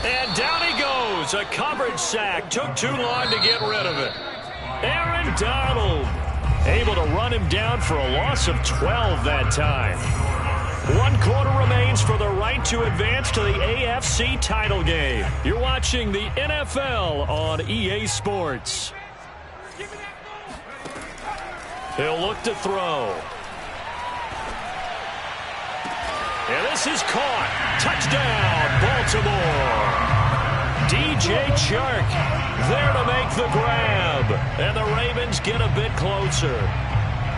And down he goes. A coverage sack. Took too long to get rid of it. Aaron Donald able to run him down for a loss of 12 that time. 1 quarter remains for the right to advance to the AFC title game. You're watching the NFL on EA Sports. He'll look to throw. And this is caught. Touchdown, Baltimore. DJ Chark there to make the grab. And the Ravens get a bit closer.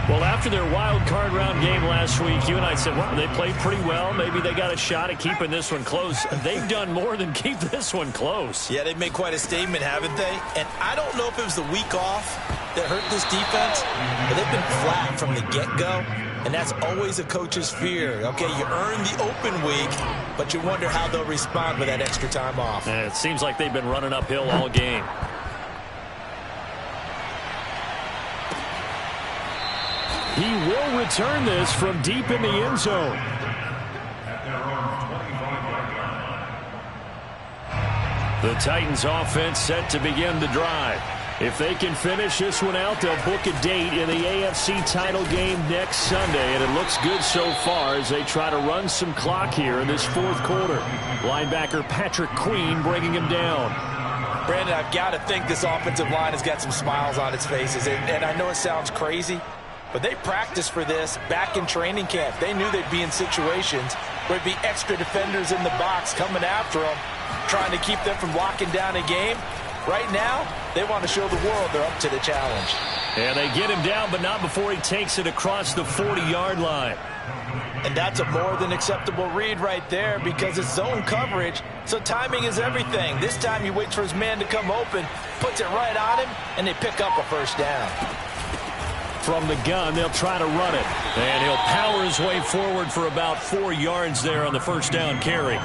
Well, after their wild card round game last week, you and I said, well, they played pretty well. Maybe they got a shot at keeping this one close. They've done more than keep this one close. Yeah, they've made quite a statement, haven't they? And I don't know if it was the week off that hurt this defense, but they've been flat from the get-go. And that's always a coach's fear. Okay, you earn the open week, but you wonder how they'll respond with that extra time off. And it seems like they've been running uphill all game. He will return this from deep in the end zone. The Titans offense set to begin the drive. If they can finish this one out, they'll book a date in the AFC title game next Sunday, and it looks good so far as they try to run some clock here in this fourth quarter. Linebacker Patrick Queen bringing him down. Brandon, I've got to think this offensive line has got some smiles on its faces, and I know it sounds crazy, but they practiced for this back in training camp. They knew they'd be in situations where it'd be extra defenders in the box coming after them, trying to keep them from locking down a game. Right now, they want to show the world they're up to the challenge. And they get him down, but not before he takes it across the 40-yard line. And that's a more than acceptable read right there because it's zone coverage, so timing is everything. This time he waits for his man to come open, puts it right on him, and they pick up a first down. From the gun, they'll try to run it. And he'll power his way forward for about 4 yards there on the first down carry.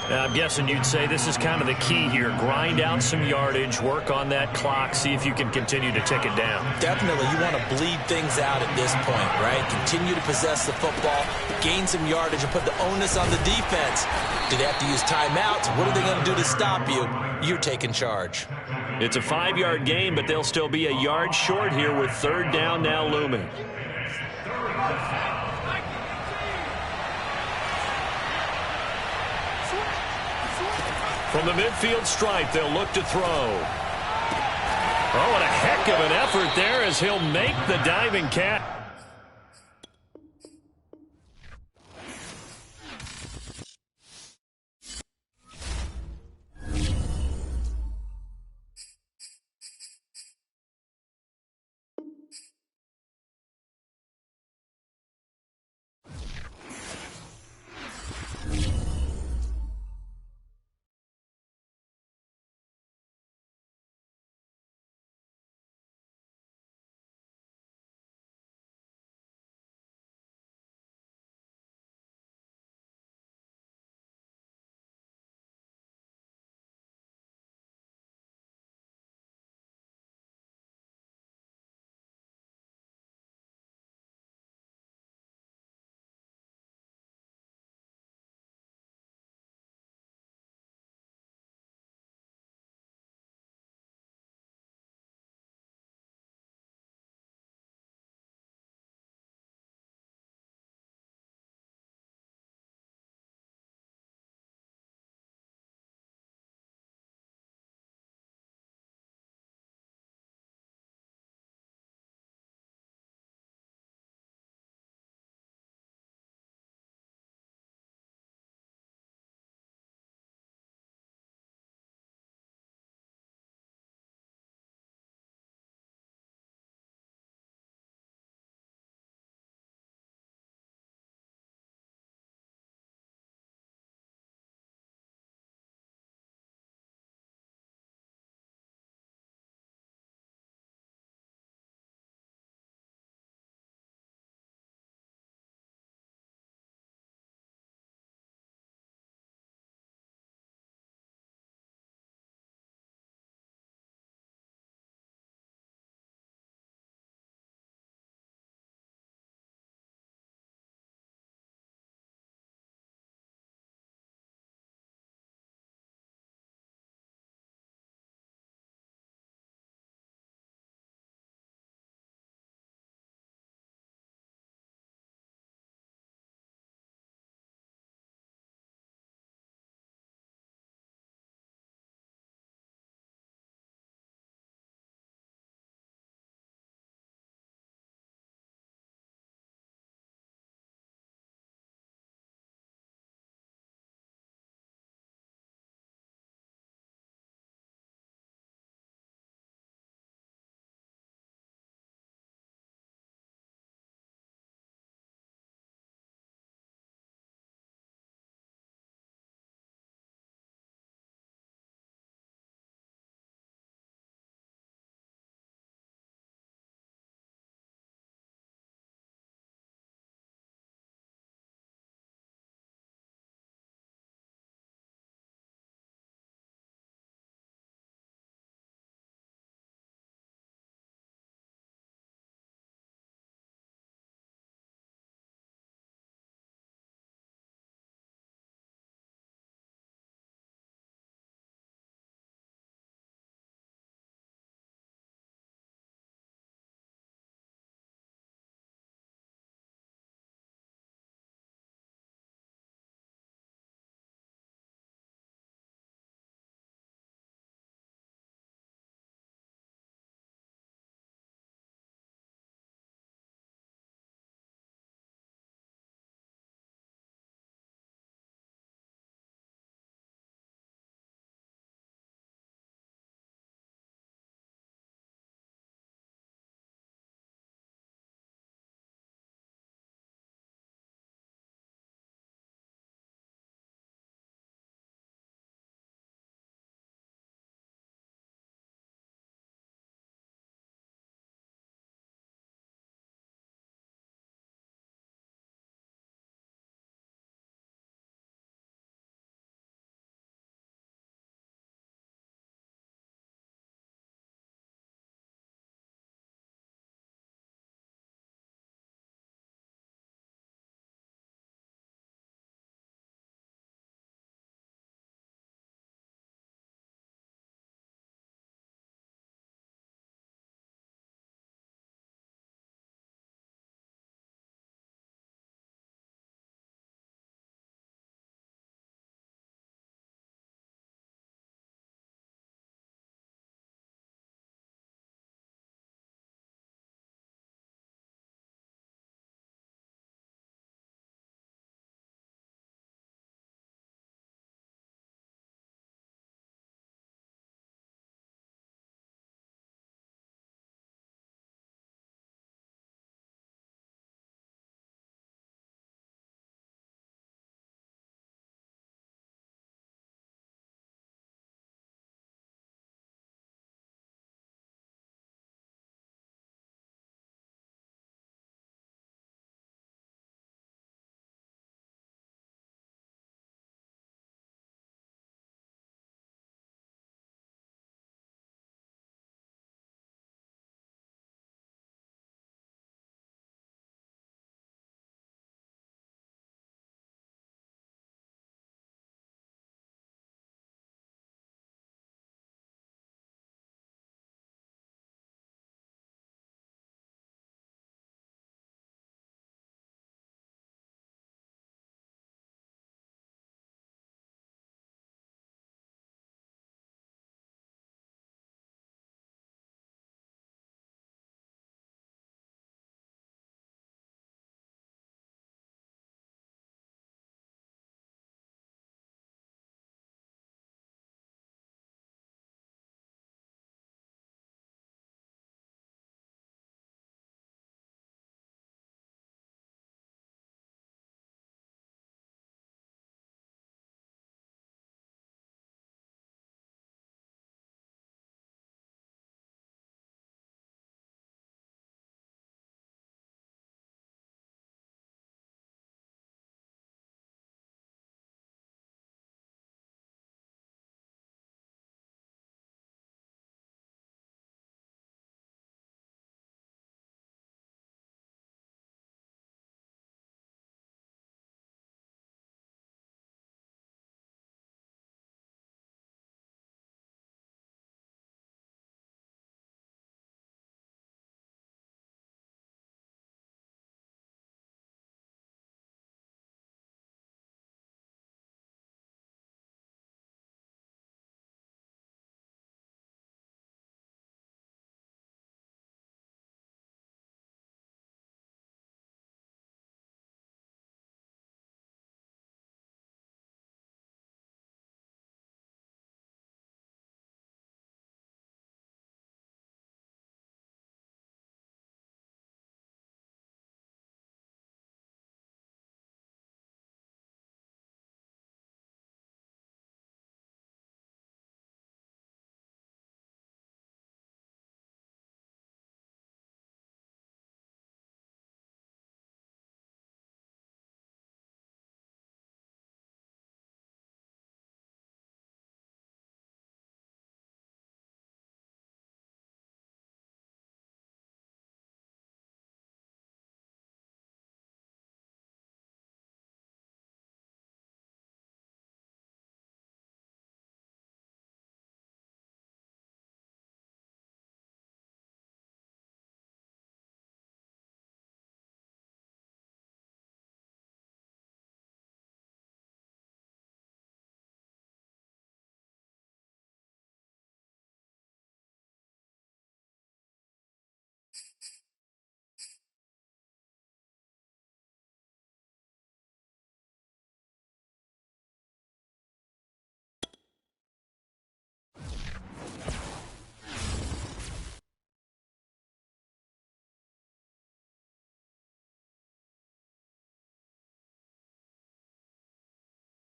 I'm guessing you'd say this is kind of the key here. Grind out some yardage, work on that clock, see if you can continue to tick it down. Definitely. You want to bleed things out at this point, right? Continue to possess the football, gain some yardage, and put the onus on the defense. Do they have to use timeouts? What are they going to do to stop you? You're taking charge. It's a 5-yard gain, but they'll still be a yard short here with third down now looming. From the midfield stripe, they'll look to throw. Oh, and a heck of an effort there as he'll make the diving catch.